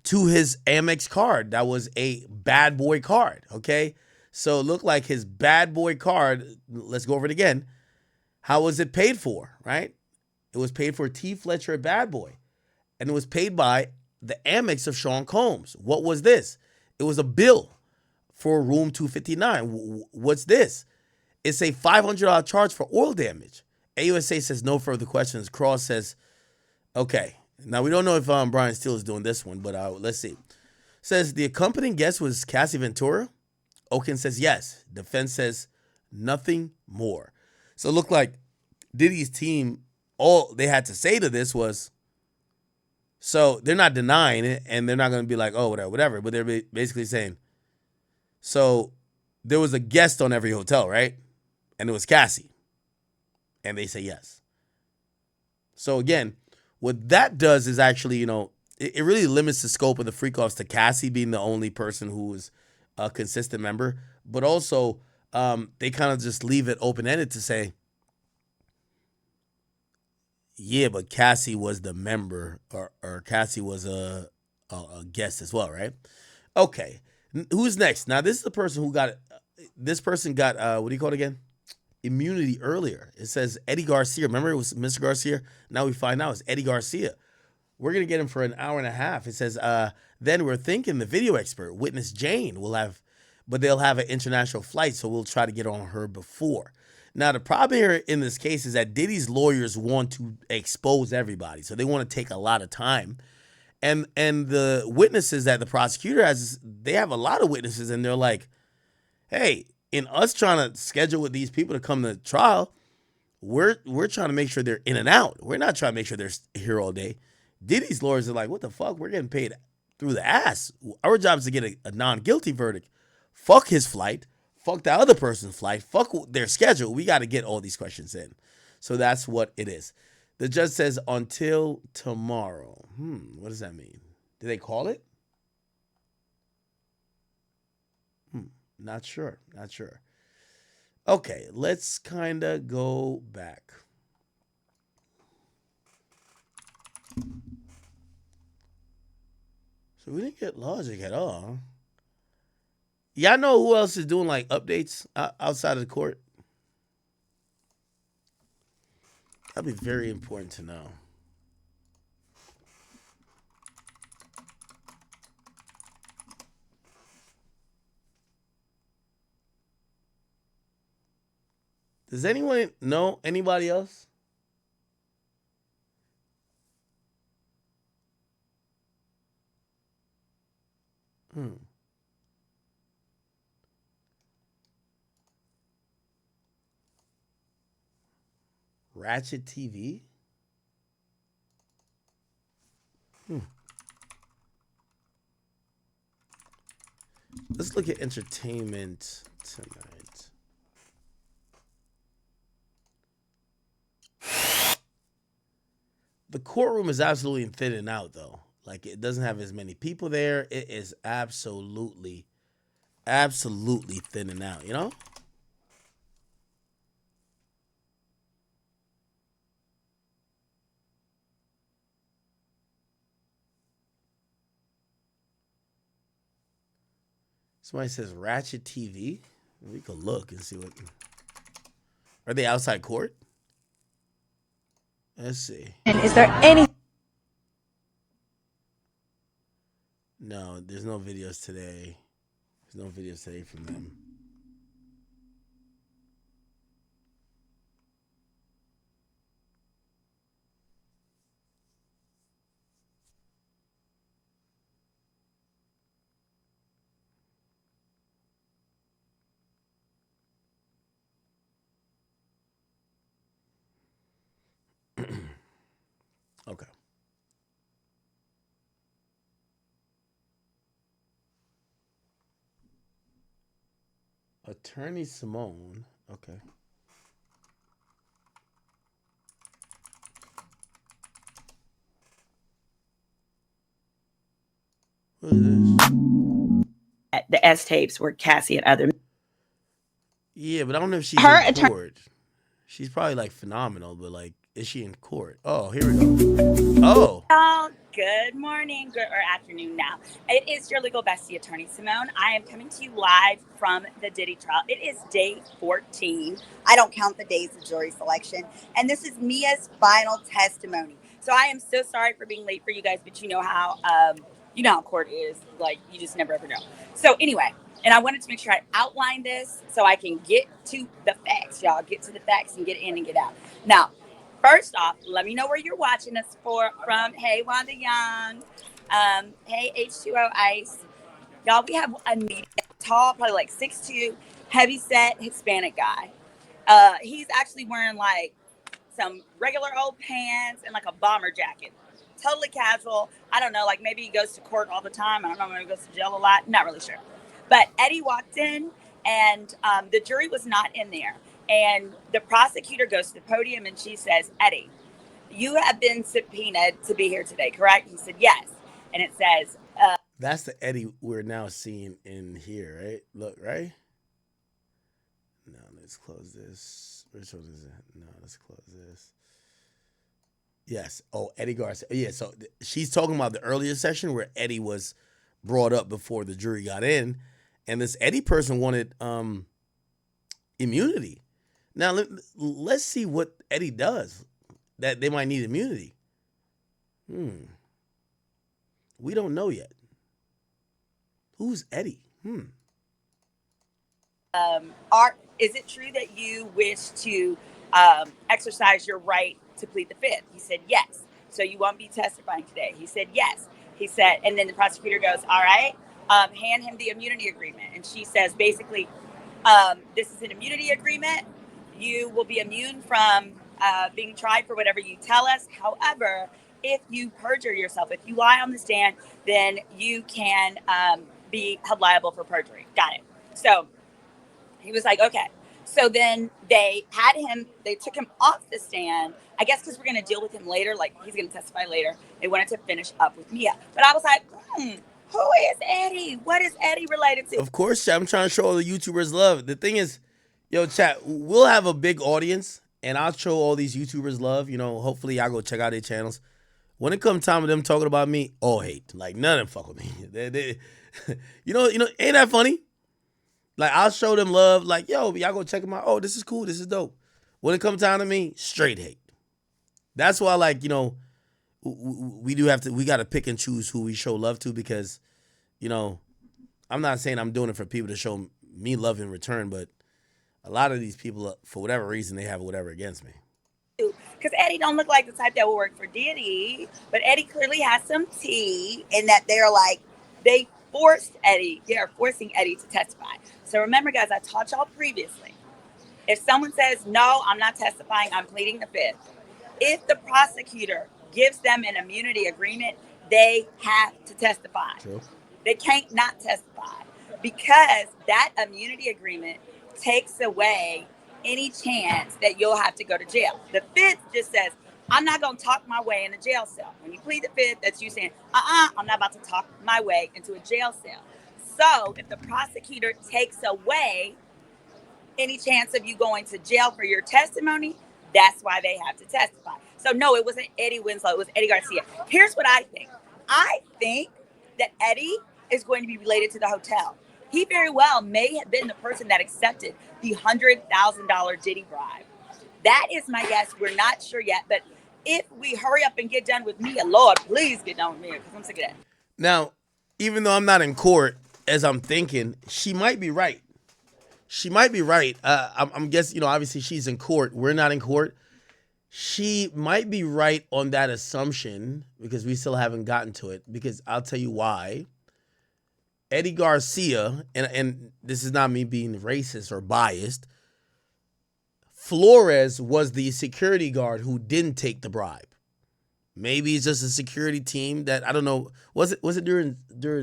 to his Amex card. That was a Bad Boy card, okay? So it looked like his Bad Boy card, let's go over it again. How was it paid for, right? It was paid for T. Fletcher at Bad Boy. And it was paid by the Amex of Sean Combs. What was this? It was a bill for room 259. What's this? It's a $500 charge for oil damage. AUSA says no further questions. Cross says, okay. Now, we don't know if Brian Steele is doing this one, but let's see. Says the accompanying guest was Cassie Ventura. Oken says yes. Defense says nothing more. So it looked like Diddy's team, all they had to say to this was, so they're not denying it, and they're not going to be like, oh, whatever. But they're basically saying, so there was a guest on every hotel, right? And it was Cassie. And they say yes. So again, what that does is actually, it really limits the scope of the freak-offs to Cassie being the only person who is a consistent member. But also, they kind of just leave it open-ended to say, yeah, but Cassie was the member, or Cassie was a guest as well, right? Okay. Who's next? Now, this is the person who got, what do you call it again? Immunity earlier. It says Eddie Garcia. Remember, it was Mr. Garcia? Now we find out it's Eddie Garcia. We're going to get him for an hour and a half. It says, then we're thinking the video expert, witness Jane, will have, but they'll have an international flight, so we'll try to get on her before. Now, the problem here in this case is that Diddy's lawyers want to expose everybody, so they want to take a lot of time. And the witnesses that the prosecutor has, they have a lot of witnesses, and they're like, hey, in us trying to schedule with these people to come to trial, we're trying to make sure they're in and out. We're not trying to make sure they're here all day. Diddy's lawyers are like, what the fuck? We're getting paid through the ass. Our job is to get a non-guilty verdict. Fuck his flight. Fuck that other person's flight. Fuck their schedule. We got to get all these questions in. So that's what it is. The judge says until tomorrow. What does that mean? Did they call it? Not sure. Okay, let's kind of go back. So we didn't get logic at all. Y'all know who else is doing like updates outside of the court? That'd be very important to know. Does anyone know anybody else? Ratchet TV? Let's look at entertainment tonight. The courtroom is absolutely thinning out, though. Like, it doesn't have as many people there. It is absolutely thinning out, you know? Somebody says Ratchet TV. We could look and see what. Are they outside court? Let's see. And is there any? No, there's no videos today. There's no videos today from them. Okay. Attorney Simone. Okay. What is this? The S tapes where Cassie and other. Yeah, but I don't know if she's Her in attorney. court. She's probably like phenomenal, but like, is she in court? Oh, here we go. Oh, Oh, good morning, good or afternoon now. It is your legal bestie, Attorney Simone. I am coming to you live from the Diddy trial. It is day 14. I don't count the days of jury selection. And this is Mia's final testimony. So I am so sorry for being late for you guys, but you know how court is. Like, you just never ever know. So anyway, and I wanted to make sure I outline this so I can get to the facts, y'all. Get to the facts and get in and get out. Now, first off, let me know where you're watching us from. Hey, Wanda Young. Hey, H2O Ice. Y'all, we have a medium, tall, probably like 6'2", heavy-set Hispanic guy. He's actually wearing like some regular old pants and like a bomber jacket. Totally casual. I don't know, like maybe he goes to court all the time. I don't know, maybe he goes to jail a lot. Not really sure. But Eddie walked in, and the jury was not in there. And the prosecutor goes to the podium, and she says, Eddie, you have been subpoenaed to be here today, correct? He said, yes. And it says, that's the Eddie we're now seeing in here, right? Look, right? No, let's close this. Which one is it? No, let's close this. Yes. Oh, Eddie Garcia. Yeah, so she's talking about the earlier session where Eddie was brought up before the jury got in, and this Eddie person wanted immunity. Now, let's see what Eddie does that they might need immunity. We don't know yet. Who's Eddie? Is it true that you wish to exercise your right to plead the fifth? He said, yes. So you won't be testifying today. He said, yes. He said, and then the prosecutor goes, all right, hand him the immunity agreement. And she says, basically, this is an immunity agreement. You will be immune from being tried for whatever you tell us. However, if you perjure yourself, if you lie on the stand, then you can be held liable for perjury. Got it. So he was like, okay. So then they took him off the stand, I guess because we're going to deal with him later, like he's going to testify later. They wanted to finish up with Mia. But I was like, who is Eddie? What is Eddie related to? Of course, chat, I'm trying to show all the YouTubers love. The thing is, yo, chat, we'll have a big audience, and I'll show all these YouTubers love. You know, hopefully y'all go check out their channels. When it comes time of them talking about me, all hate. Like, none of them fuck with me. You know, ain't that funny? Like, I'll show them love. Like, yo, y'all go check them out. Oh, this is cool. This is dope. When it comes down to me, straight hate. That's why, like, you know, we got to pick and choose who we show love to because, you know, I'm not saying I'm doing it for people to show me love in return, but a lot of these people, for whatever reason, they have whatever against me. Because Eddie don't look like the type that will work for Diddy, but Eddie clearly has some tea in that they're forcing Eddie to testify. So remember, guys, I taught y'all previously, if someone says, no, I'm not testifying, I'm pleading the fifth, if the prosecutor gives them an immunity agreement, they have to testify. True. They can't not testify because that immunity agreement takes away any chance that you'll have to go to jail. The fifth just says, I'm not going to talk my way in a jail cell. When you plead the fifth, that's you saying, I'm not about to talk my way into a jail cell. So if the prosecutor takes away any chance of you going to jail for your testimony, that's why they have to testify. So no, it wasn't Eddie Winslow, it was Eddie Garcia. Here's what I think. I think that Eddie is going to be related to the hotel. He very well may have been the person that accepted the $100,000 Diddy bribe. That is my guess. We're not sure yet, but if we hurry up and get done with Mia, Lord, please get done with Mia, because I'm sick of that. Now, even though I'm not in court, as I'm thinking, she might be right. She might be right. I'm guessing, you know, obviously she's in court. We're not in court. She might be right on that assumption because we still haven't gotten to it. Because I'll tell you why. Eddie Garcia, and this is not me being racist or biased, Flores was the security guard who didn't take the bribe. Maybe it's just a security team that, I don't know. Was it during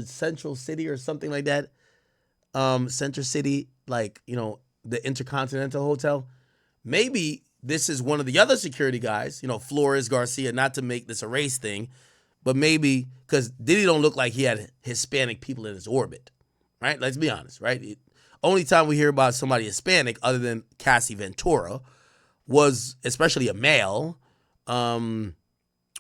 Central City or something like that? Center City, like, the Intercontinental Hotel. Maybe this is one of the other security guys, Flores Garcia, not to make this a race thing, but maybe because Diddy don't look like he had Hispanic people in his orbit, right? Let's be honest, right? Only time we hear about somebody Hispanic other than Cassie Ventura was, especially a male,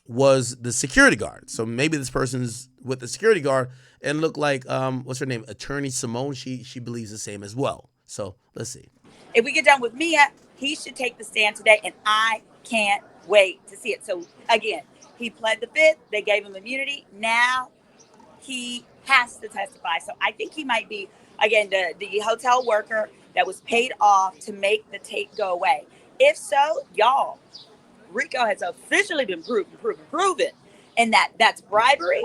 was the security guard. So maybe this person's with the security guard and look like, what's her name? Attorney Simone. She believes the same as well. So let's see. If we get done with Mia, he should take the stand today, and I can't wait to see it. So again, he pled the fifth. They gave him immunity. Now he has to testify. So I think he might be, again, the hotel worker that was paid off to make the tape go away. If so, y'all, Rico has officially been proven, and that's bribery.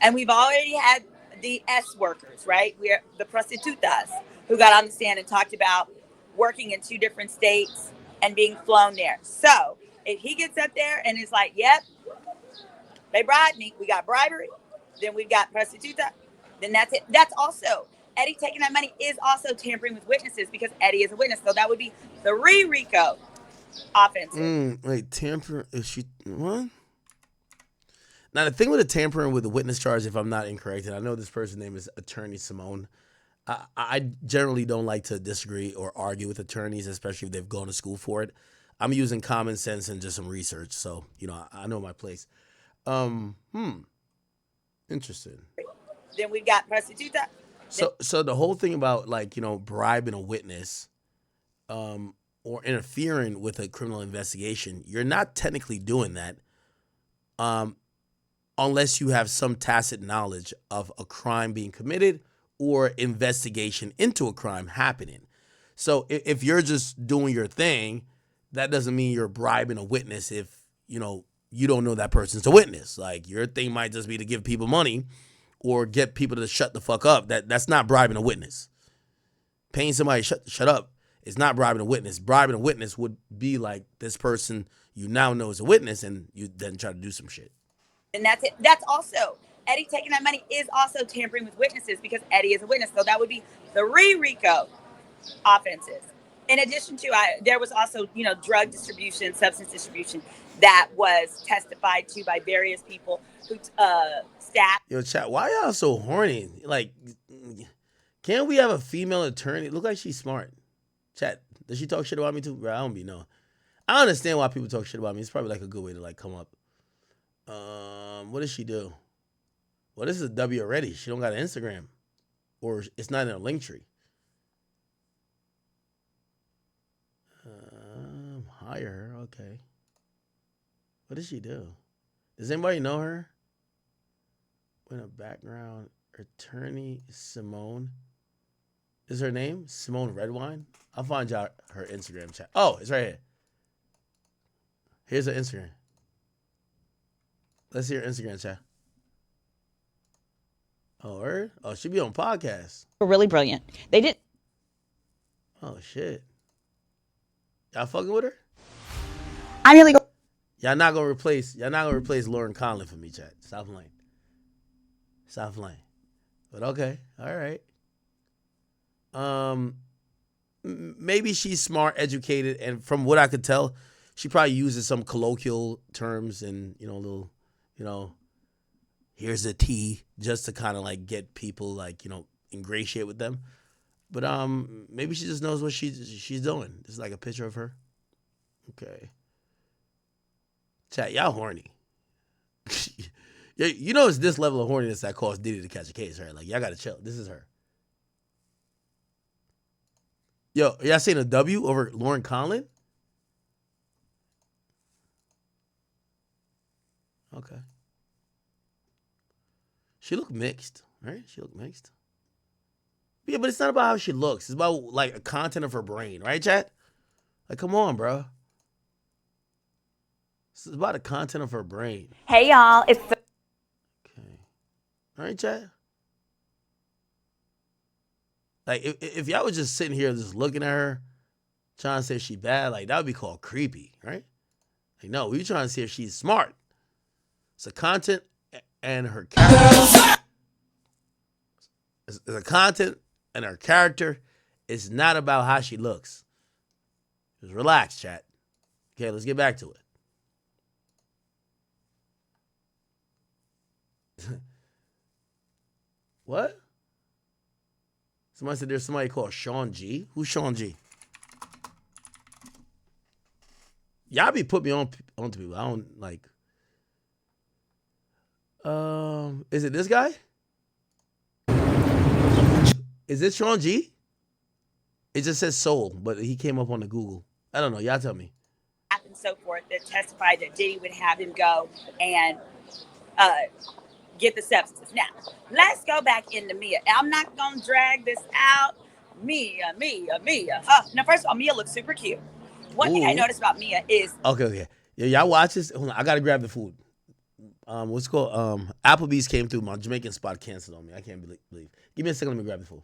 And we've already had the S workers, right? We're the prostitutas who got on the stand and talked about working in 2 different states and being flown there. So if he gets up there and is like, yep, they bribed me, we got bribery, then we've got prostituta, then that's it. That's also, Eddie taking that money is also tampering with witnesses because Eddie is a witness. So that would be 3 RICO offenses. Wait, tamper, is she, what? Now, the thing with the tampering with the witness charge, if I'm not incorrect, and I know this person's name is Attorney Simone, I generally don't like to disagree or argue with attorneys, especially if they've gone to school for it. I'm using common sense and just some research, so, I know my place. Interesting. Then we've got prostituta. So the whole thing about, like, bribing a witness or interfering with a criminal investigation, you're not technically doing that unless you have some tacit knowledge of a crime being committed or investigation into a crime happening. So if you're just doing your thing, that doesn't mean you're bribing a witness if, you don't know that person's a witness. Like, your thing might just be to give people money or get people to shut the fuck up. That's not bribing a witness. Paying somebody to shut up is not bribing a witness. Bribing a witness would be like this person you now know is a witness and you then try to do some shit. And that's it. That's also, Eddie taking that money is also tampering with witnesses because Eddie is a witness. So that would be 3 RICO offenses. In addition to, there was also, drug distribution, substance distribution that was testified to by various people who, staff. Yo, chat, why y'all so horny? Like, can't we have a female attorney? Look like she's smart. Chat, does she talk shit about me too? Bro, I don't be knowing. I understand why people talk shit about me. It's probably like a good way to like come up. What does she do? Well, this is a W already. She don't got an Instagram. Or it's not in a link tree. Hire her, okay. What does she do? Does anybody know her? In a background, Attorney Simone. Is her name Simone Redwine? I'll find out her Instagram chat. Oh, it's right here. Here's her Instagram. Let's see her Instagram chat. Oh, her? Oh, she be on podcasts. Really brilliant. They did. Oh, shit. Y'all fucking with her? I'm your legal. Y'all not gonna replace Lauren Conlon for me, chat. Stop playing. But okay, all right. Maybe she's smart, educated, and from what I could tell, she probably uses some colloquial terms and little, here's a tea, just to kind of like get people like ingratiate with them. But maybe she just knows what she's doing. This is like a picture of her. Okay. Chat, y'all horny. It's this level of horniness that caused Diddy to catch a case, right? Like, y'all gotta chill. This is her. Yo, y'all seen a W over Lauren Conlon? Okay. She looked mixed, right? Yeah, but it's not about how she looks. It's about, like, the content of her brain, right, chat? Like, come on, bro. It's about the content of her brain. Hey, y'all. It's Okay. All right, chat? Like, if y'all was just sitting here just looking at her, trying to say she's bad, like, that would be called creepy, right? Like, no, we trying to see if she's smart. So content and her character. The content and her character is not about how she looks. Just relax, chat. Okay, let's get back to it. What? Somebody said there's somebody called Sean G. Who's Sean G? Y'all be putting me onto people. I don't like. Is it this guy? Is it Sean G? It just says Soul, but he came up on the Google. I don't know. Y'all tell me. And so forth that testified that Diddy would have him go and get the substance. Now, let's go back into Mia. I'm not going to drag this out. Mia. Now, first of all, Mia looks super cute. One thing I noticed about Mia is... Okay. Yeah, y'all watch this. Hold on, I got to grab the food. What's it called? Applebee's came through. My Jamaican spot canceled on me. I can't believe. Give me a second. Let me grab the food.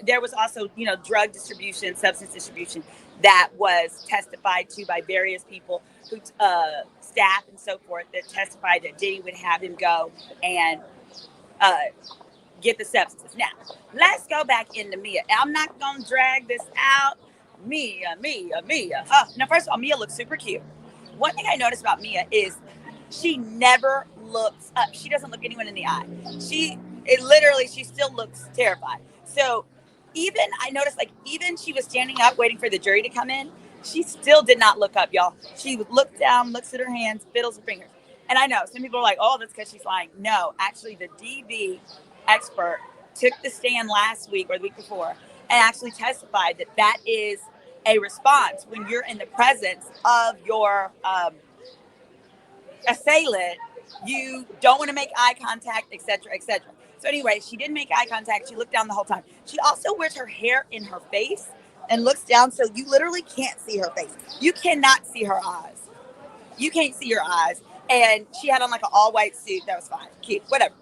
There was also, drug distribution, substance distribution that was testified to by various people, who staff and so forth, that testified that Diddy would have him go and get the substances. Now, let's go back into Mia. I'm not going to drag this out. Mia. Now, first of all, Mia looks super cute. One thing I noticed about Mia is she never looks up. She doesn't look anyone in the eye. She still looks terrified. So I noticed, even she was standing up waiting for the jury to come in, she still did not look up, y'all. She would look down, looks at her hands, fiddles her fingers. And I know some people are like, oh, that's because she's lying. No, actually the DV expert took the stand last week or the week before and actually testified that is a response when you're in the presence of your assailant. You don't want to make eye contact, etc., etc. So anyway, she didn't make eye contact. She looked down the whole time. She also wears her hair in her face and looks down, so you literally can't see her face. You cannot see her eyes. You can't see her eyes. And she had on an all-white suit. That was fine. Cute. Whatever.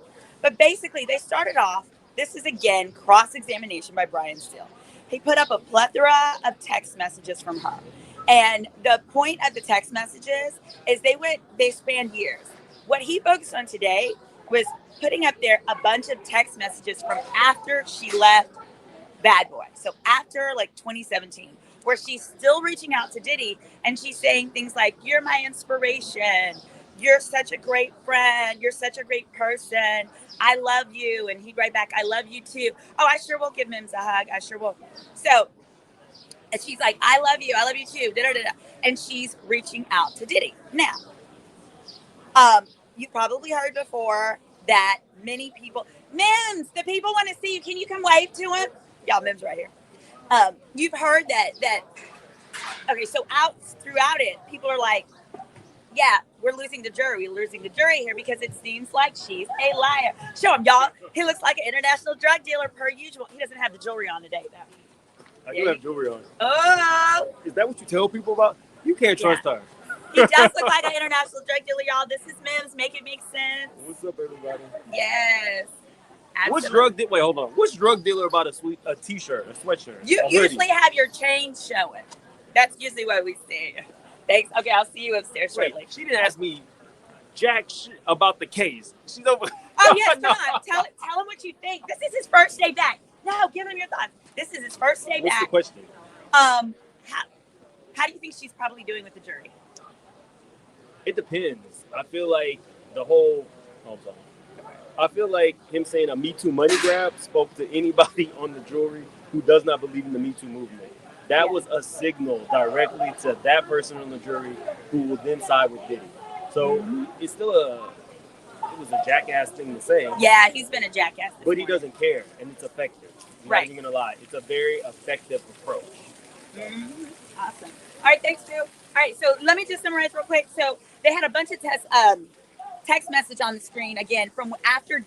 But basically, they started off. This is, again, cross-examination by Brian Steele. He put up a plethora of text messages from her. And the point of the text messages is they spanned years. What he focused on today was putting up there a bunch of text messages from after she left Bad Boy. So after 2017, where she's still reaching out to Diddy and she's saying things like, you're my inspiration. You're such a great friend. You're such a great person. I love you. And he'd write back, I love you too. Oh, I sure will give him a hug. I sure will. So, and she's like, I love you too. Da-da-da-da. And she's reaching out to Diddy. Now, you probably heard before that many people, Mims, the people want to see you. Can you come wave to him? Y'all, Mims right here. You've heard that, okay, so throughout it, people are like, yeah, we're losing the jury. We're losing the jury here because it seems like she's a liar. Show him, y'all. He looks like an international drug dealer per usual. He doesn't have the jewelry on today, though. I do have jewelry on. Oh! Is that what you tell people about? You can't trust her. He does look like an international drug dealer, y'all. This is Mims. Make it make sense. What's up, everybody? Yes. Wait, hold on. Which drug dealer about a t-shirt, a sweatshirt? You usually have your chain showing. That's usually what we see. Thanks. Okay, I'll see you upstairs shortly. She didn't ask me jack shit about the case. She's over. Oh, yes, come on. Tell him what you think. This is his first day back. No, give him your thoughts. This is his first day back. What's the question? How do you think she's probably doing with the jury? It depends. I feel like I feel like him saying a Me Too money grab spoke to anybody on the jury who does not believe in the Me Too movement. That was a signal directly to that person on the jury who will then side with Diddy. So it's still it was a jackass thing to say. Yeah, he's been a jackass. But he doesn't care, and it's effective. I'm right. not even gonna lie. It's a very effective approach. Awesome. All right, thanks, Drew. All right, so let me just summarize real quick. So they had a bunch of text message on the screen, again, from after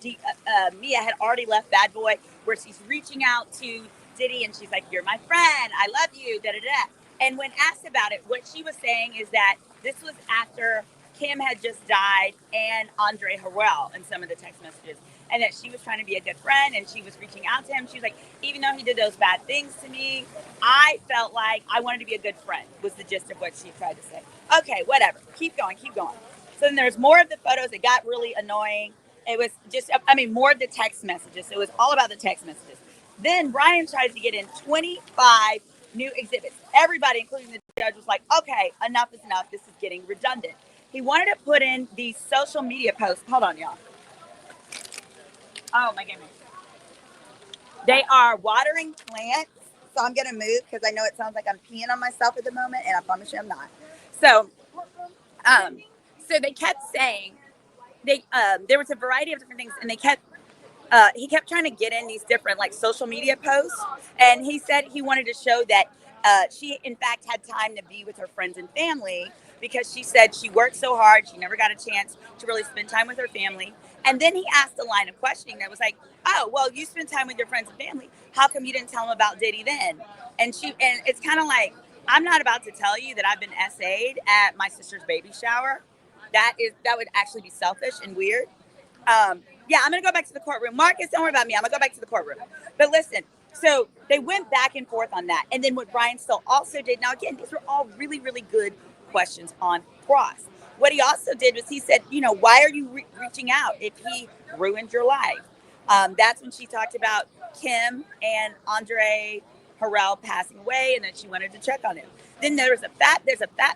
Mia had already left Bad Boy, where she's reaching out to Diddy, and she's like, you're my friend, I love you, da-da-da. And when asked about it, what she was saying is that this was after Kim had just died and Andre Harrell in some of the text messages, and that she was trying to be a good friend, and she was reaching out to him. She was like, even though he did those bad things to me, I felt like I wanted to be a good friend, was the gist of what she tried to say. Okay, whatever. Keep going. So then there's more of the photos. It got really annoying. It was just, more of the text messages. It was all about the text messages. Then Brian tries to get in 25 new exhibits. Everybody, including the judge, was like, okay, enough is enough. This is getting redundant. He wanted to put in these social media posts. Hold on, y'all. Oh, my goodness. They are watering plants. So I'm going to move because I know it sounds like I'm peeing on myself at the moment, and I promise you I'm not. So, so they kept saying, there was a variety of different things, and he kept trying to get in these different like social media posts, and he said he wanted to show that she in fact had time to be with her friends and family, because she said she worked so hard, she never got a chance to really spend time with her family. And then he asked a line of questioning that was like, oh, well, you spent time with your friends and family, how come you didn't tell them about Diddy then? And it's kind of like, I'm not about to tell you that I've been essayed at my sister's baby shower. That would actually be selfish and weird. Yeah, I'm going to go back to the courtroom. Marcus, don't worry about me. I'm going to go back to the courtroom. But listen, so they went back and forth on that. And then what Brian Still also did, now again, these were all really, really good questions on cross. What he also did was he said, why are you reaching out if he ruined your life? That's when she talked about Kim and Andre Harrell passing away, and that she wanted to check on him. Then there's a fat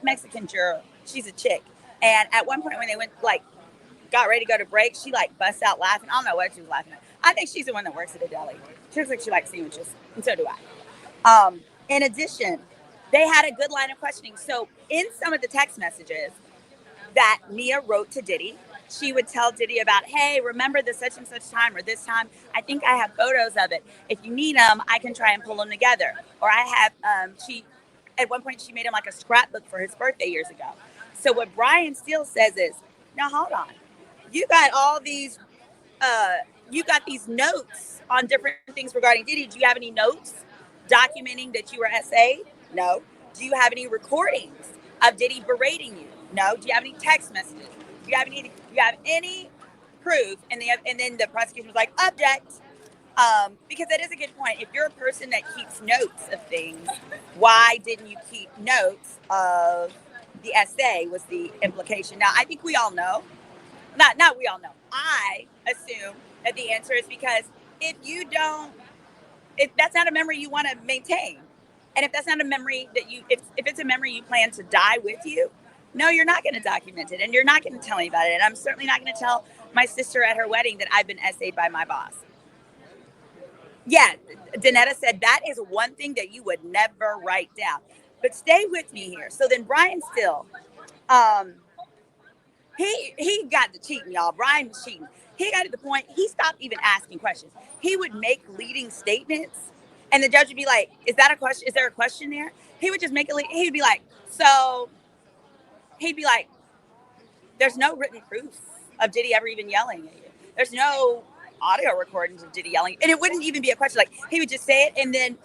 Mexican juror. She's a chick. And at one point when they got ready to go to break, she busts out laughing. I don't know what she was laughing at. I think she's the one that works at a deli. She looks like she likes sandwiches, and so do I. In addition, they had a good line of questioning. So in some of the text messages that Mia wrote to Diddy, she would tell Diddy about, hey, remember this such and such time or this time? I think I have photos of it. If you need them, I can try and pull them together. Or I have, at one point she made him a scrapbook for his birthday years ago. So what Brian Steele says is, now hold on. You got all these, these notes on different things regarding Diddy. Do you have any notes documenting that you were essayed? No. Do you have any recordings of Diddy berating you? No. Do you have any text messages? Do you have any proof? And then the prosecution was like, object. Because that is a good point. If you're a person that keeps notes of things, why didn't you keep notes of the essay was the implication. Now, I think we all know. Not we all know. I assume that the answer is because if that's not a memory you want to maintain, and if that's not a memory that if it's a memory you plan to die with you, no, you're not going to document it, and you're not going to tell anybody it. And I'm certainly not going to tell my sister at her wedding that I've been essayed by my boss. Yeah, Danetta said that is one thing that you would never write down. But stay with me here. So then Brian Still, he got to cheating, y'all. Brian was cheating. He got to the point, he stopped even asking questions. He would make leading statements, and the judge would be like, is that a question? Is there a question there? He would just make it, he'd be like, there's no written proof of Diddy ever even yelling at you. There's no audio recordings of Diddy yelling. And it wouldn't even be a question. He would just say it, and then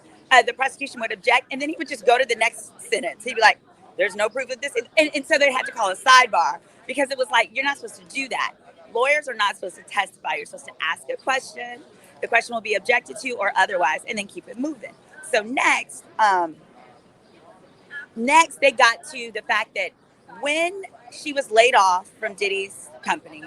the prosecution would object, and then he would just go to the next sentence. He'd be like, there's no proof of this. And so they had to call a sidebar, because it was like, you're not supposed to do that. Lawyers are not supposed to testify. You're supposed to ask a question. The question will be objected to or otherwise, and then keep it moving. So next they got to the fact that when she was laid off from Diddy's company,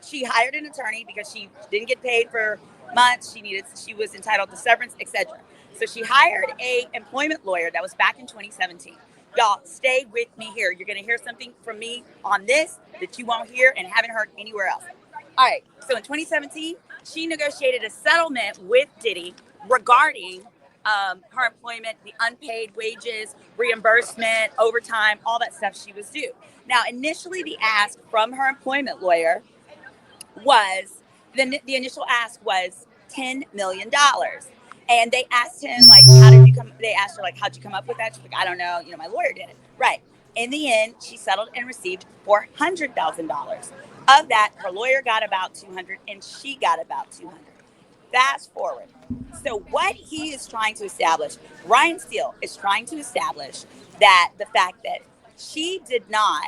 she hired an attorney because she didn't get paid for months. She was entitled to severance, etc. So she hired a employment lawyer. That was back in 2017. Y'all, stay with me here. You're going to hear something from me on this that you won't hear and haven't heard anywhere else. All right. So in 2017, she negotiated a settlement with Diddy regarding her employment, the unpaid wages, reimbursement, overtime, all that stuff she was due. Now, initially, the ask from her employment lawyer was, the initial ask was $10 million. And they asked him, they asked her, how'd you come up with that? She's like, I don't know. My lawyer did it. Right. In the end, she settled and received $400,000. Of that, her lawyer got about $200,000 and she got about $200,000. Fast forward. So what he is trying to establish, Ryan Steele is trying to establish that the fact that she did not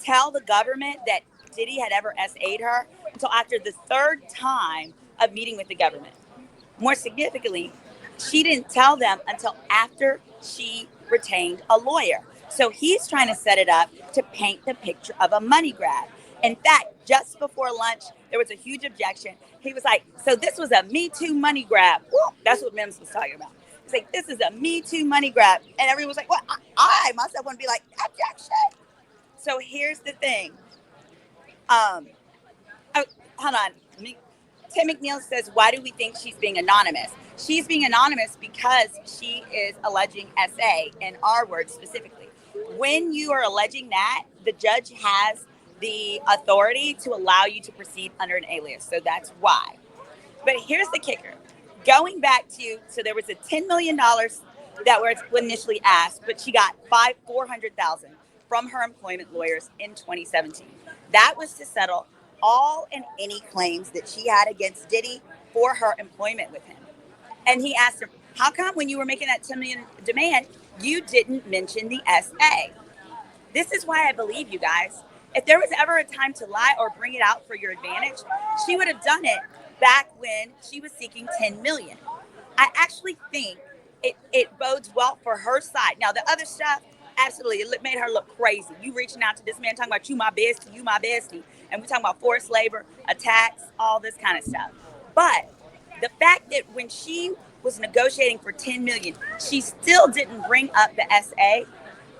tell the government that Diddy had ever SA'd her until after the third time of meeting with the government. More significantly, she didn't tell them until after she retained a lawyer. So he's trying to set it up to paint the picture of a money grab. In fact, just before lunch, there was a huge objection. He was like, so this was a Me Too money grab. Woo! That's what Mims was talking about. He's like, this is a Me Too money grab. And everyone was like, well, I myself want to be like, objection. So here's the thing. Oh, hold on. Tim McNeil says, why do we think she's being anonymous? She's being anonymous because she is alleging SA, in our words specifically. When you are alleging that, the judge has the authority to allow you to proceed under an alias. So that's why. But here's the kicker. Going back to, so there was a $10 million that was initially asked, but she got $400,000 from her employment lawyers in 2017. That was to settle all and any claims that she had against Diddy for her employment with him. And he asked her, how come when you were making that $10 million demand, you didn't mention the SA? This is why I believe you guys. If there was ever a time to lie or bring it out for your advantage, she would have done it back when she was seeking $10 million. I actually think it bodes well for her side. Now, the other stuff, absolutely, it made her look crazy. You reaching out to this man, talking about you my bestie. And we're talking about forced labor, attacks, all this kind of stuff. But the fact that when she was negotiating for $10 million, she still didn't bring up the SA,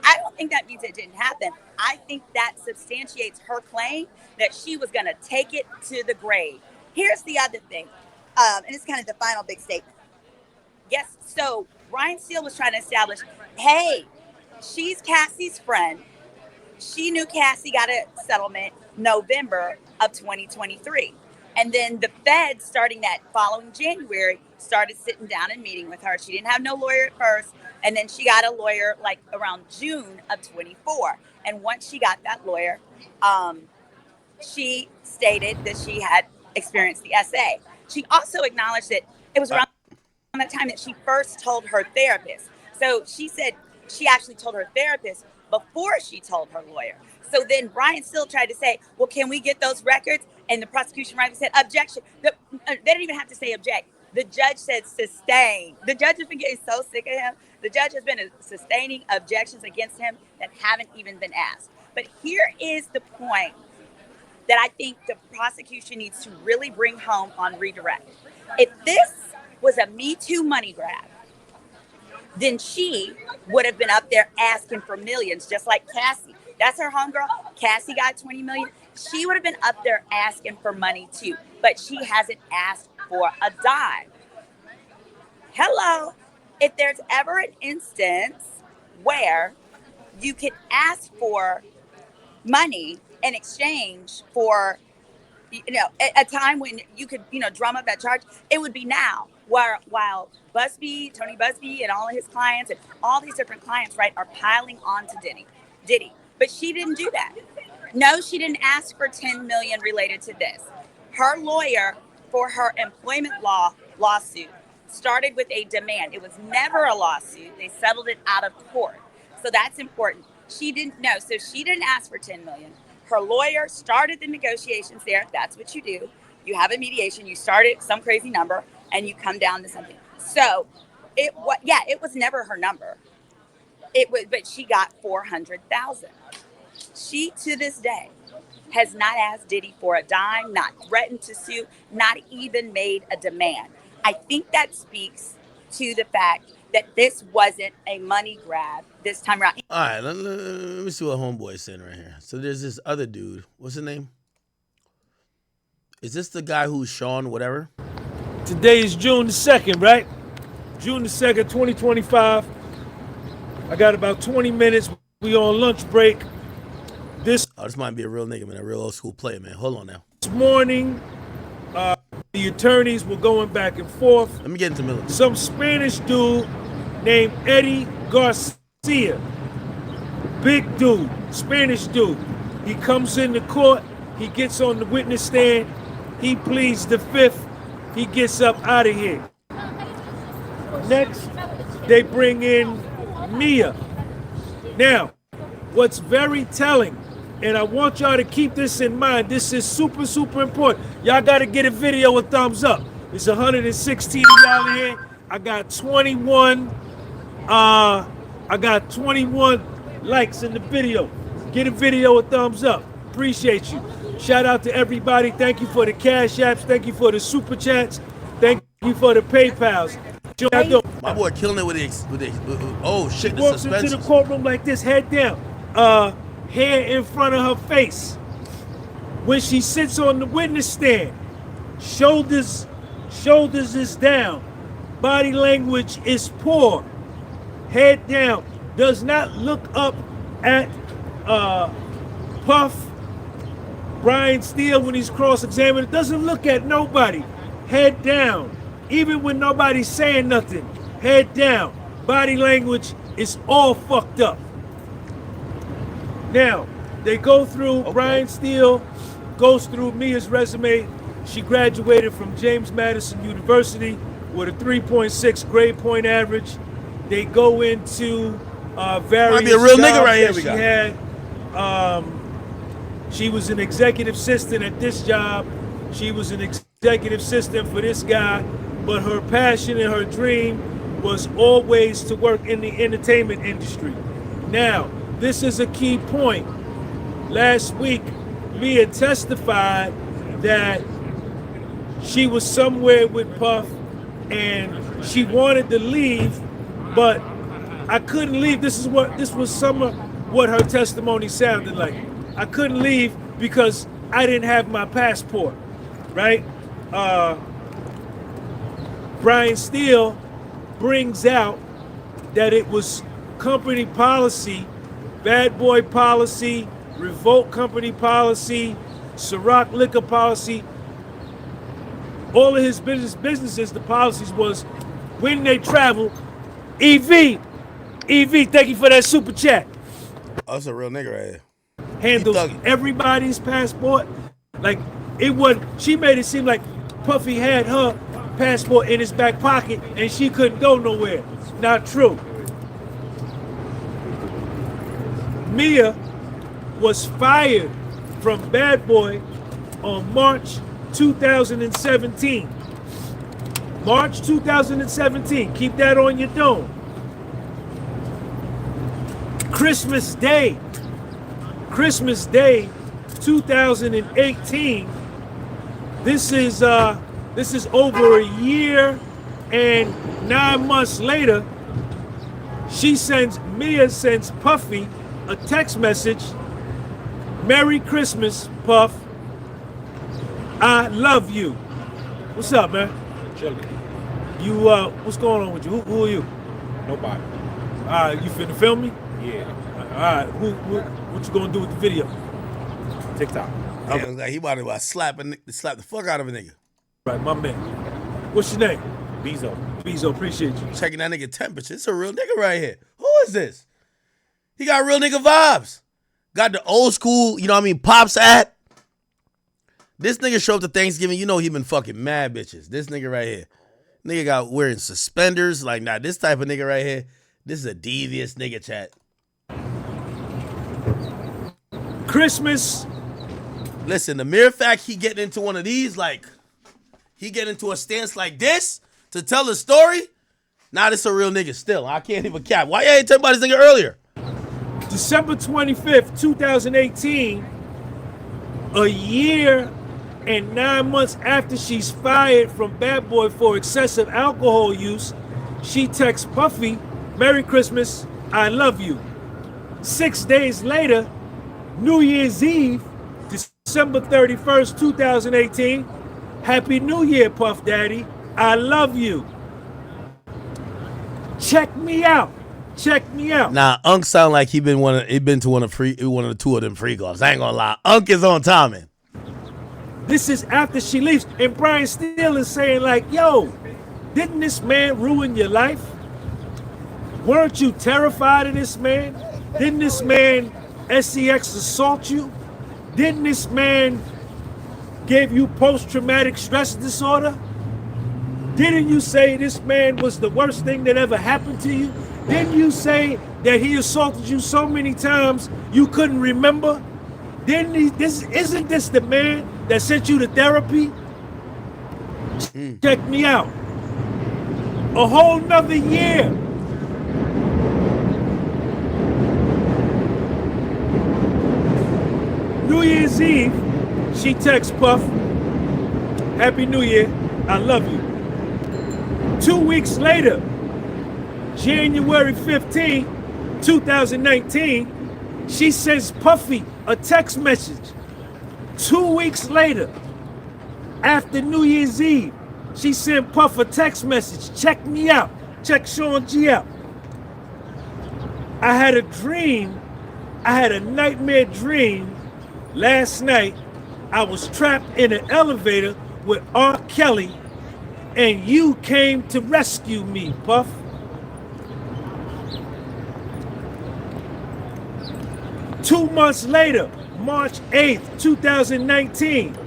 I don't think that means it didn't happen. I think that substantiates her claim that she was going to take it to the grave. Here's the other thing, and it's kind of the final big statement. Yes, so Ryan Steele was trying to establish, hey, she's Cassie's friend. She knew Cassie got a settlement November of 2023. And then the Fed, starting that following January, started sitting down and meeting with her. She didn't have no lawyer at first. And then she got a lawyer like around June of 24. And once she got that lawyer, she stated that she had experienced the SA. She also acknowledged that it was around that time that she first told her therapist. So she said she actually told her therapist before she told her lawyer. So then Brian still tried to say, well, can we get those records? And the prosecution rightly said, objection. They didn't even have to say object. The judge said sustain. The judge has been getting so sick of him. The judge has been sustaining objections against him that haven't even been asked. But here is the point that I think the prosecution needs to really bring home on redirect. If this was a Me Too money grab, then she would have been up there asking for millions, just like Cassie. That's her homegirl. Cassie got 20 million. She would have been up there asking for money too, but she hasn't asked for a dime. Hello. If there's ever an instance where you could ask for money in exchange for, a time when you could, drum up that charge, it would be now. While Tony Busby and all of his clients and all these different clients, right, are piling on to Diddy. But she didn't do that. No, she didn't ask for $10 million related to this. Her lawyer for her employment lawsuit started with a demand. It was never a lawsuit. They settled it out of court. So that's important. She didn't know. So she didn't ask for $10 million. Her lawyer started the negotiations there. That's what you do. You have a mediation. You start at some crazy number and you come down to something. So it was never her number. But she got $400,000. She, to this day, has not asked Diddy for a dime, not threatened to sue, not even made a demand. I think that speaks to the fact that this wasn't a money grab this time around. All right, let me see what homeboy is saying right here. So there's this other dude. What's his name? Is this the guy who's Sean whatever? Today is June the 2nd, right? June the 2nd, 2025. I got about 20 minutes. We on lunch break. This might be a real nigga, man, a real old school player, man. Hold on now. This morning, the attorneys were going back and forth. Let me get into the middle. Some Spanish dude named Eddie Garcia. Big dude, Spanish dude. He comes into court. He gets on the witness stand. He pleads the fifth. He gets up out of here. Next, they bring in Mia. Now, what's very telling, and I want y'all to keep this in mind, this is super, super important. Y'all got to get a video a thumbs up. It's 116 of y'all in here. I got 21 likes in the video. Get a video a thumbs up. Appreciate you. Shout out to everybody. Thank you for the Cash Apps. Thank you for the Super Chats. Thank you for the PayPals. My boy killing it with the oh shit, she the walks suspension. into the courtroom like this, head down, hand in front of her face. When she sits on the witness stand, shoulders is down, body language is poor, head down, does not look up at Puff, Brian Steele when he's cross-examined, doesn't look at nobody, head down, even when nobody's saying nothing, head down, body language is all fucked up. Now, they go through, Brian Steele goes through Mia's resume. She graduated from James Madison University with a 3.6 grade point average. They go into various Might be a real nigga jobs right here that we she got. had. She was an executive assistant at this job. She was an executive assistant for this guy, but her passion and her dream was always to work in the entertainment industry. Now, this is a key point. Last week, Mia testified that she was somewhere with Puff and she wanted to leave, but I couldn't leave. This was some of what her testimony sounded like. I couldn't leave because I didn't have my passport, right? Brian Steele brings out that it was company policy, bad boy policy, revolt company policy, Ciroc liquor policy. All of his businesses, the policies was when they travel, EV, thank you for that super chat. Oh, that's a real nigga right here. Handles everybody's passport. Like it was, she made it seem like Puffy had her passport in his back pocket and she couldn't go nowhere. Not true. Mia was fired from Bad Boy on March 2017. March 2017. Keep that on your dome. Christmas Day 2018. This is over a year and 9 months later. Mia sends Puffy a text message. Merry Christmas, Puff. I love you. What's up, man? You what's going on with you? Who are you? Nobody. You finna film me? Yeah. Alright, what you gonna do with the video? TikTok. Yeah, like he about to slap the fuck out of a nigga. Right, my man. What's your name? Bezo, appreciate you. Checking that nigga temperature. It's a real nigga right here. Who is this? He got real nigga vibes. Got the old school, you know what I mean, Pops hat. This nigga show up to Thanksgiving, you know he been fucking mad bitches. This nigga right here. Nigga got wearing suspenders. Like, nah, this type of nigga right here, this is a devious nigga, chat. Christmas. Listen, the mere fact he getting into one of these, like, he get into a stance like this to tell a story, nah, this a real nigga still. I can't even cap. Why you ain't talking about this nigga earlier? December 25th, 2018, a year and 9 months after she's fired from Bad Boy for excessive alcohol use, she texts Puffy, Merry Christmas, I love you. 6 days later, New Year's Eve, December 31st, 2018, Happy New Year, Puff Daddy, I love you. Check me out. Check me out. Nah, Unc sound like he been to one of the two of them free golfs. I ain't gonna lie. Unc is on timing. This is after she leaves, and Brian Steele is saying like, yo, didn't this man ruin your life? Weren't you terrified of this man? Didn't this man SEX assault you? Didn't this man give you post-traumatic stress disorder? Didn't you say this man was the worst thing that ever happened to you? Didn't you say that he assaulted you so many times you couldn't remember? Isn't this the man that sent you to therapy? Check me out. A whole nother year. New Year's Eve, she texts Puff, Happy New Year, I love you. 2 weeks later, January 15, 2019, she sends Puffy a text message. 2 weeks later, after New Year's Eve, she sent Puff a text message. Check me out. Check Sean G out. I had a dream. I had a nightmare dream last night. I was trapped in an elevator with R. Kelly, and you came to rescue me, Puff. Two months later, March 8th, 2019,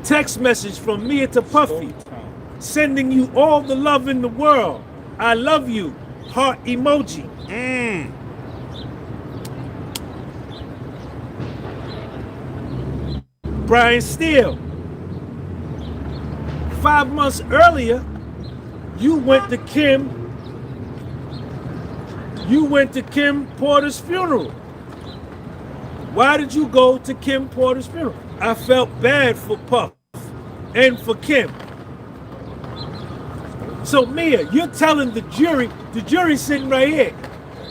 text message from Mia to Puffy, sending you all the love in the world. I love you. Heart emoji. Brian Steele. 5 months earlier, you went to Kim Porter's funeral. Why did you go to Kim Porter's funeral? I felt bad for Puff and for Kim. So Mia, you're telling the jury's sitting right here.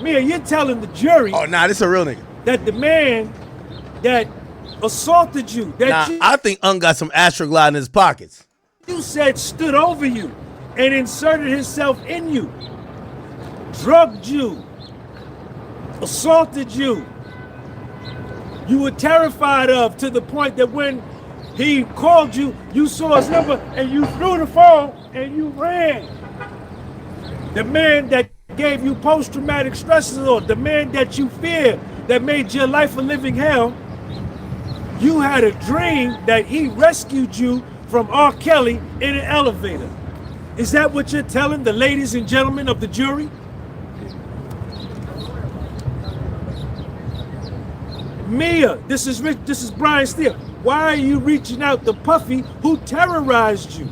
Mia, you're telling the jury. Oh, nah, this a real nigga. That the man that assaulted you, I think got some Astroglide in his pockets. You said stood over you and inserted himself in you, drugged you, assaulted you. You were terrified of, to the point that when he called you, you saw his number and you threw the phone and you ran. The man that gave you post-traumatic stress disorder, the man that you feared, that made your life a living hell, you had a dream that he rescued you from R. Kelly in an elevator. Is that what you're telling the ladies and gentlemen of the jury? Mia, this is Brian Steele. Why are you reaching out to Puffy, who terrorized you?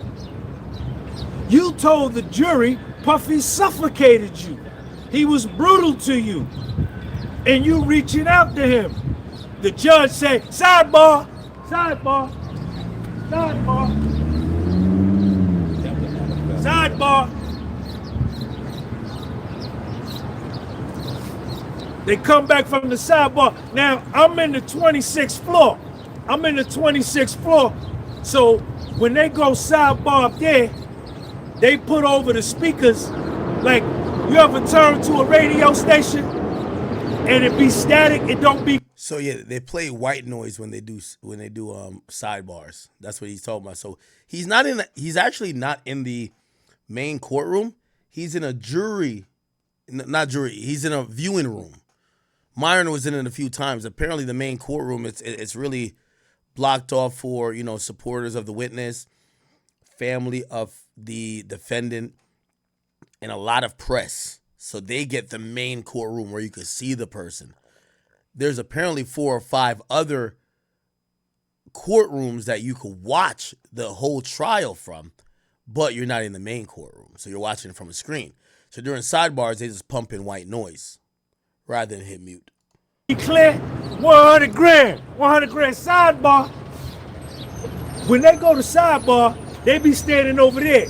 You told the jury Puffy suffocated you. He was brutal to you. And you reaching out to him. The judge said, sidebar, sidebar, sidebar, sidebar. They come back from the sidebar. Now, I'm in the 26th floor. So when they go sidebar up there, they put over the speakers, like you ever turn to a radio station and it be static, it don't be. So yeah, they play white noise when they do sidebars. That's what he's talking about. So he's actually not in the main courtroom. He's in a he's in a viewing room. Myron was in it a few times. Apparently the main courtroom, it's really blocked off for, supporters of the witness, family of the defendant, and a lot of press. So they get the main courtroom where you can see the person. There's apparently 4 or 5 other courtrooms that you could watch the whole trial from, but you're not in the main courtroom. So you're watching it from a screen. So during sidebars, they just pump in white noise rather than hit mute. Be clear, 100 grand sidebar. When they go to sidebar, they be standing over there.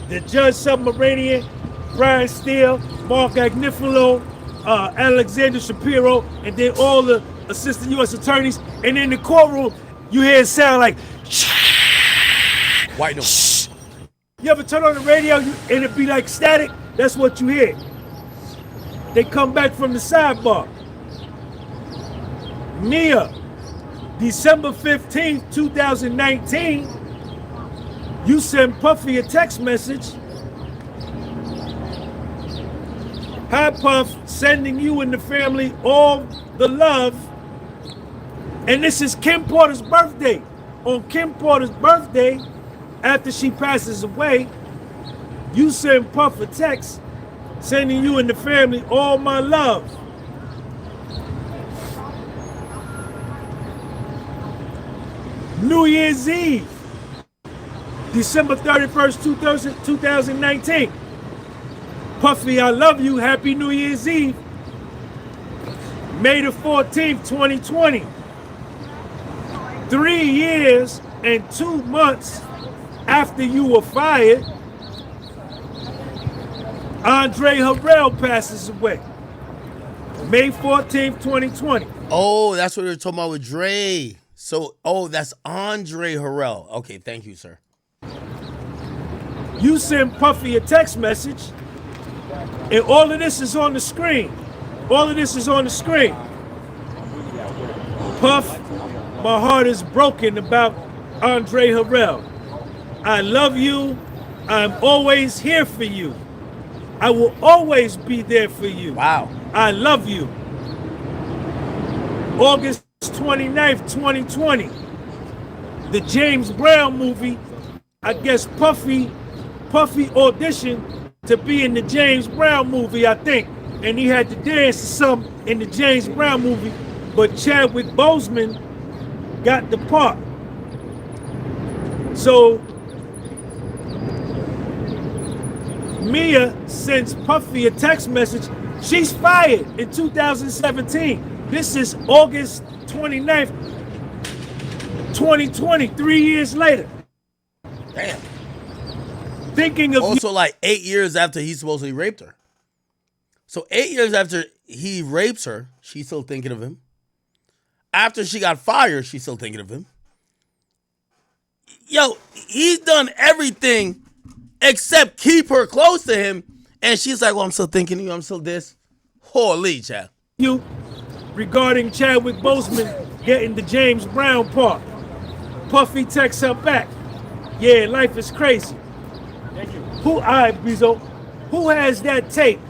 The Judge Submarinian, Brian Steele, Mark Agnifilo, Alexander Shapiro, and then all the assistant U.S. attorneys. And in the courtroom, you hear it sound like white noise. You ever turn on the radio and it be like static? That's what you hear. They come back from the sidebar. Mia, December 15th, 2019, you send Puffy a text message. Hi, Puff, sending you and the family all the love. And this is Kim Porter's birthday. On Kim Porter's birthday, after she passes away, you send Puff a text sending you and the family all my love. New Year's Eve, December 31st, 2019. Puffy, I love you. Happy New Year's Eve. May the 14th, 2020. 3 years and 2 months after you were fired, Andre Harrell passes away. May 14th, 2020. Oh, that's what we were talking about with Dre. So, that's Andre Harrell. Okay, thank you, sir. You send Puffy a text message, and all of this is on the screen. All of this is on the screen. Puff, my heart is broken about Andre Harrell. I love you. I'm always here for you. I will always be there for you. Wow. I love you. August 29th, 2020. The James Brown movie. I guess Puffy auditioned to be in the James Brown movie, I think. And he had to dance to something in the James Brown movie. But Chadwick Boseman got the part. So Mia sends Puffy a text message. She's fired in 2017. This is August 29th, 2020, 3 years later. Damn. Thinking of also like 8 years after he supposedly raped her. So 8 years after he rapes her, she's still thinking of him. After she got fired, she's still thinking of him. Yo, he's done everything except keep her close to him. And she's like, well, I'm still thinking of you. I'm still this. Holy child. You regarding Chadwick Boseman getting the James Brown part. Puffy texts her back. Yeah, life is crazy. Who has that tape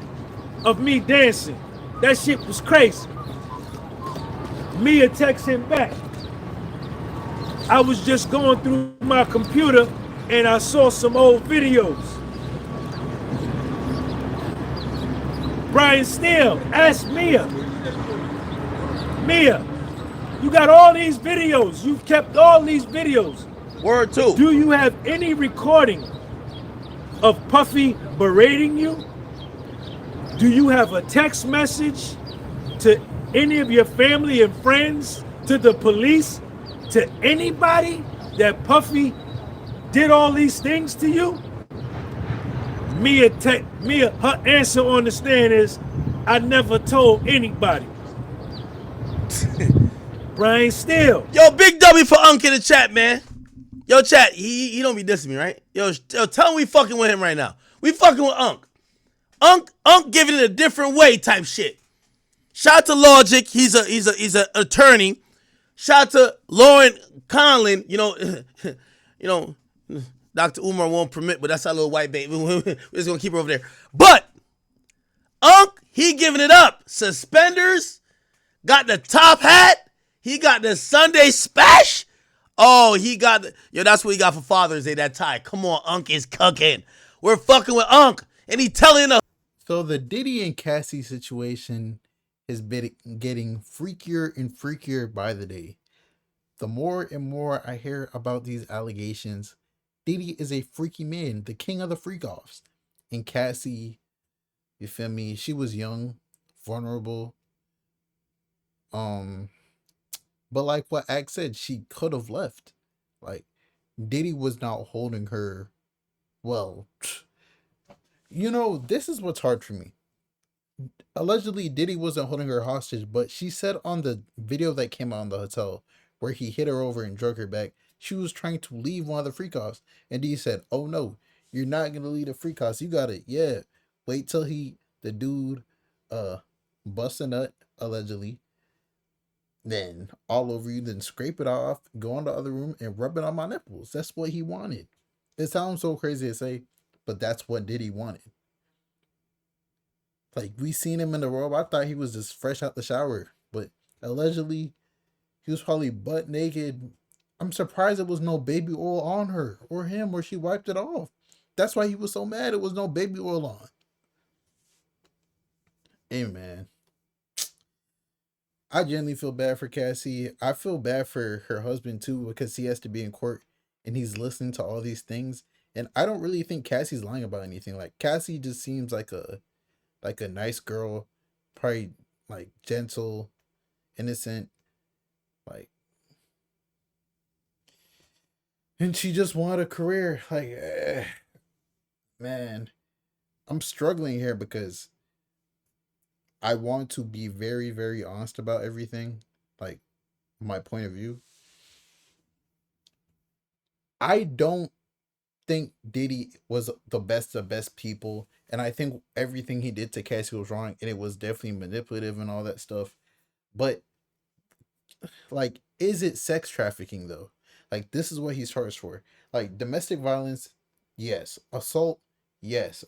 of me dancing? That shit was crazy. Mia texts him back. I was just going through my computer and I saw some old videos. Brian Steele asked Mia, you got all these videos. You've kept all these videos. Word two. Do you have any recording of Puffy berating you? Do you have a text message to any of your family and friends, to the police, to anybody that Puffy did all these things to you? Mia, her answer on the stand is, I never told anybody. Brian Steele. Yo, big W for Unc in the chat, man. Yo, chat, he don't be dissing me, right? Yo, tell him we fucking with him right now. We fucking with Unc. Unc giving it a different way type shit. Shout out to Logic, he's an attorney. Shout out to Lauren Conlon, you know, Dr. Umar won't permit, but that's our little white baby. We're just gonna keep her over there. But Unc, he giving it up. Suspenders, got the top hat, he got the Sunday spash. Oh, that's what he got for Father's Day, that tie. Come on, Unc is cooking. We're fucking with Unc, and he telling us. So the Diddy and Cassie situation has been getting freakier and freakier by the day. The more and more I hear about these allegations, Diddy is a freaky man, the king of the freak-offs. And Cassie, you feel me, she was young, vulnerable. But like what Ak said, she could have left. Like, Diddy was not holding her well. This is what's hard for me. Allegedly, Diddy wasn't holding her hostage, but she said on the video that came out in the hotel where he hit her over and drug her back, she was trying to leave one of the freak-offs. And Diddy said, oh no, you're not going to leave the freak-offs. You got it. Yeah. Wait till the dude bust a nut, allegedly. Then all over you, then scrape it off, go in the other room and rub it on my nipples. That's what he wanted. It sounds so crazy to say, but that's what Diddy wanted. Like, we seen him in the robe. I thought he was just fresh out the shower, but allegedly he was probably butt naked. I'm surprised there was no baby oil on her or him, or she wiped it off. That's why he was so mad it was no baby oil on. Hey man, I genuinely feel bad for Cassie. I feel bad for her husband too, because he has to be in court and he's listening to all these things. And I don't really think Cassie's lying about anything. Like, Cassie just seems like a nice girl, probably like gentle, innocent. Like, And she just wanted a career. Like, man, I'm struggling here because I want to be very, very honest about everything. Like, my point of view. I don't think Diddy was the best of best people, and I think everything he did to Cassie was wrong, and it was definitely manipulative and all that stuff. But like, is it sex trafficking though? Like, this is what he's charged for. Like, domestic violence, yes. Assault, yes.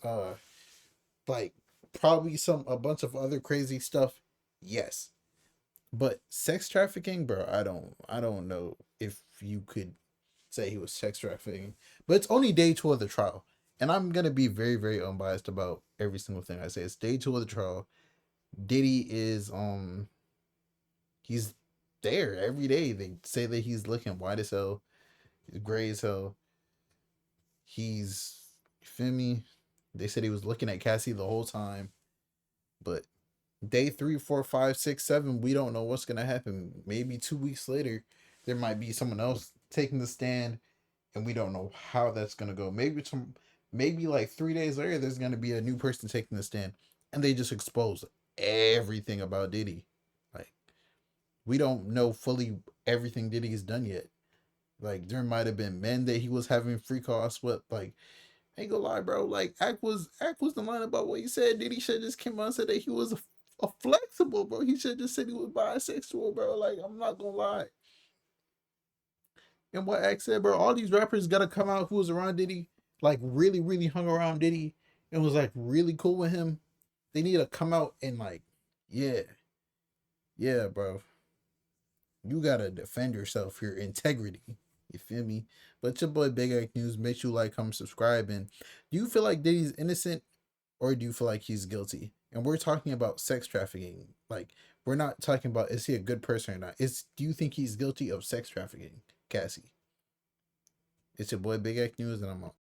Like, probably a bunch of other crazy stuff, yes. But sex trafficking, bro, I don't know if you could say he was sex trafficking. But it's only day 2 of the trial. And I'm gonna be very, very unbiased about every single thing I say. It's day 2 of the trial. Diddy is he's there every day. They say that he's looking white as hell, he's gray as hell. He's, you feel me? They said he was looking at Cassie the whole time. But day 3, 4, 5, 6, 7, we don't know what's gonna happen. Maybe 2 weeks later, there might be someone else taking the stand, and we don't know how that's gonna go. Maybe like 3 days later, there's gonna be a new person taking the stand, and they just expose everything about Diddy. Like, we don't know fully everything Diddy's done yet. Like, there might have been men that he was having free calls with. Like, I ain't gonna lie, bro. Like, Act was the line about what he said. Diddy should just came out and said that he was a flexible, bro. He should just said he was bisexual, bro. Like, I'm not gonna lie. And what Act said, bro, all these rappers gotta come out who was around Diddy, like really, really hung around Diddy and was like really cool with him. They need to come out and like, yeah, yeah, bro. You gotta defend yourself, your integrity. You feel me? But your boy Big Act News. Make sure you like, comment, subscribe. And do you feel like Diddy's innocent, or do you feel like he's guilty? And we're talking about sex trafficking. Like, we're not talking about is he a good person or not. Do you think he's guilty of sex trafficking, Cassie? It's your boy Big Act News, and I'm out.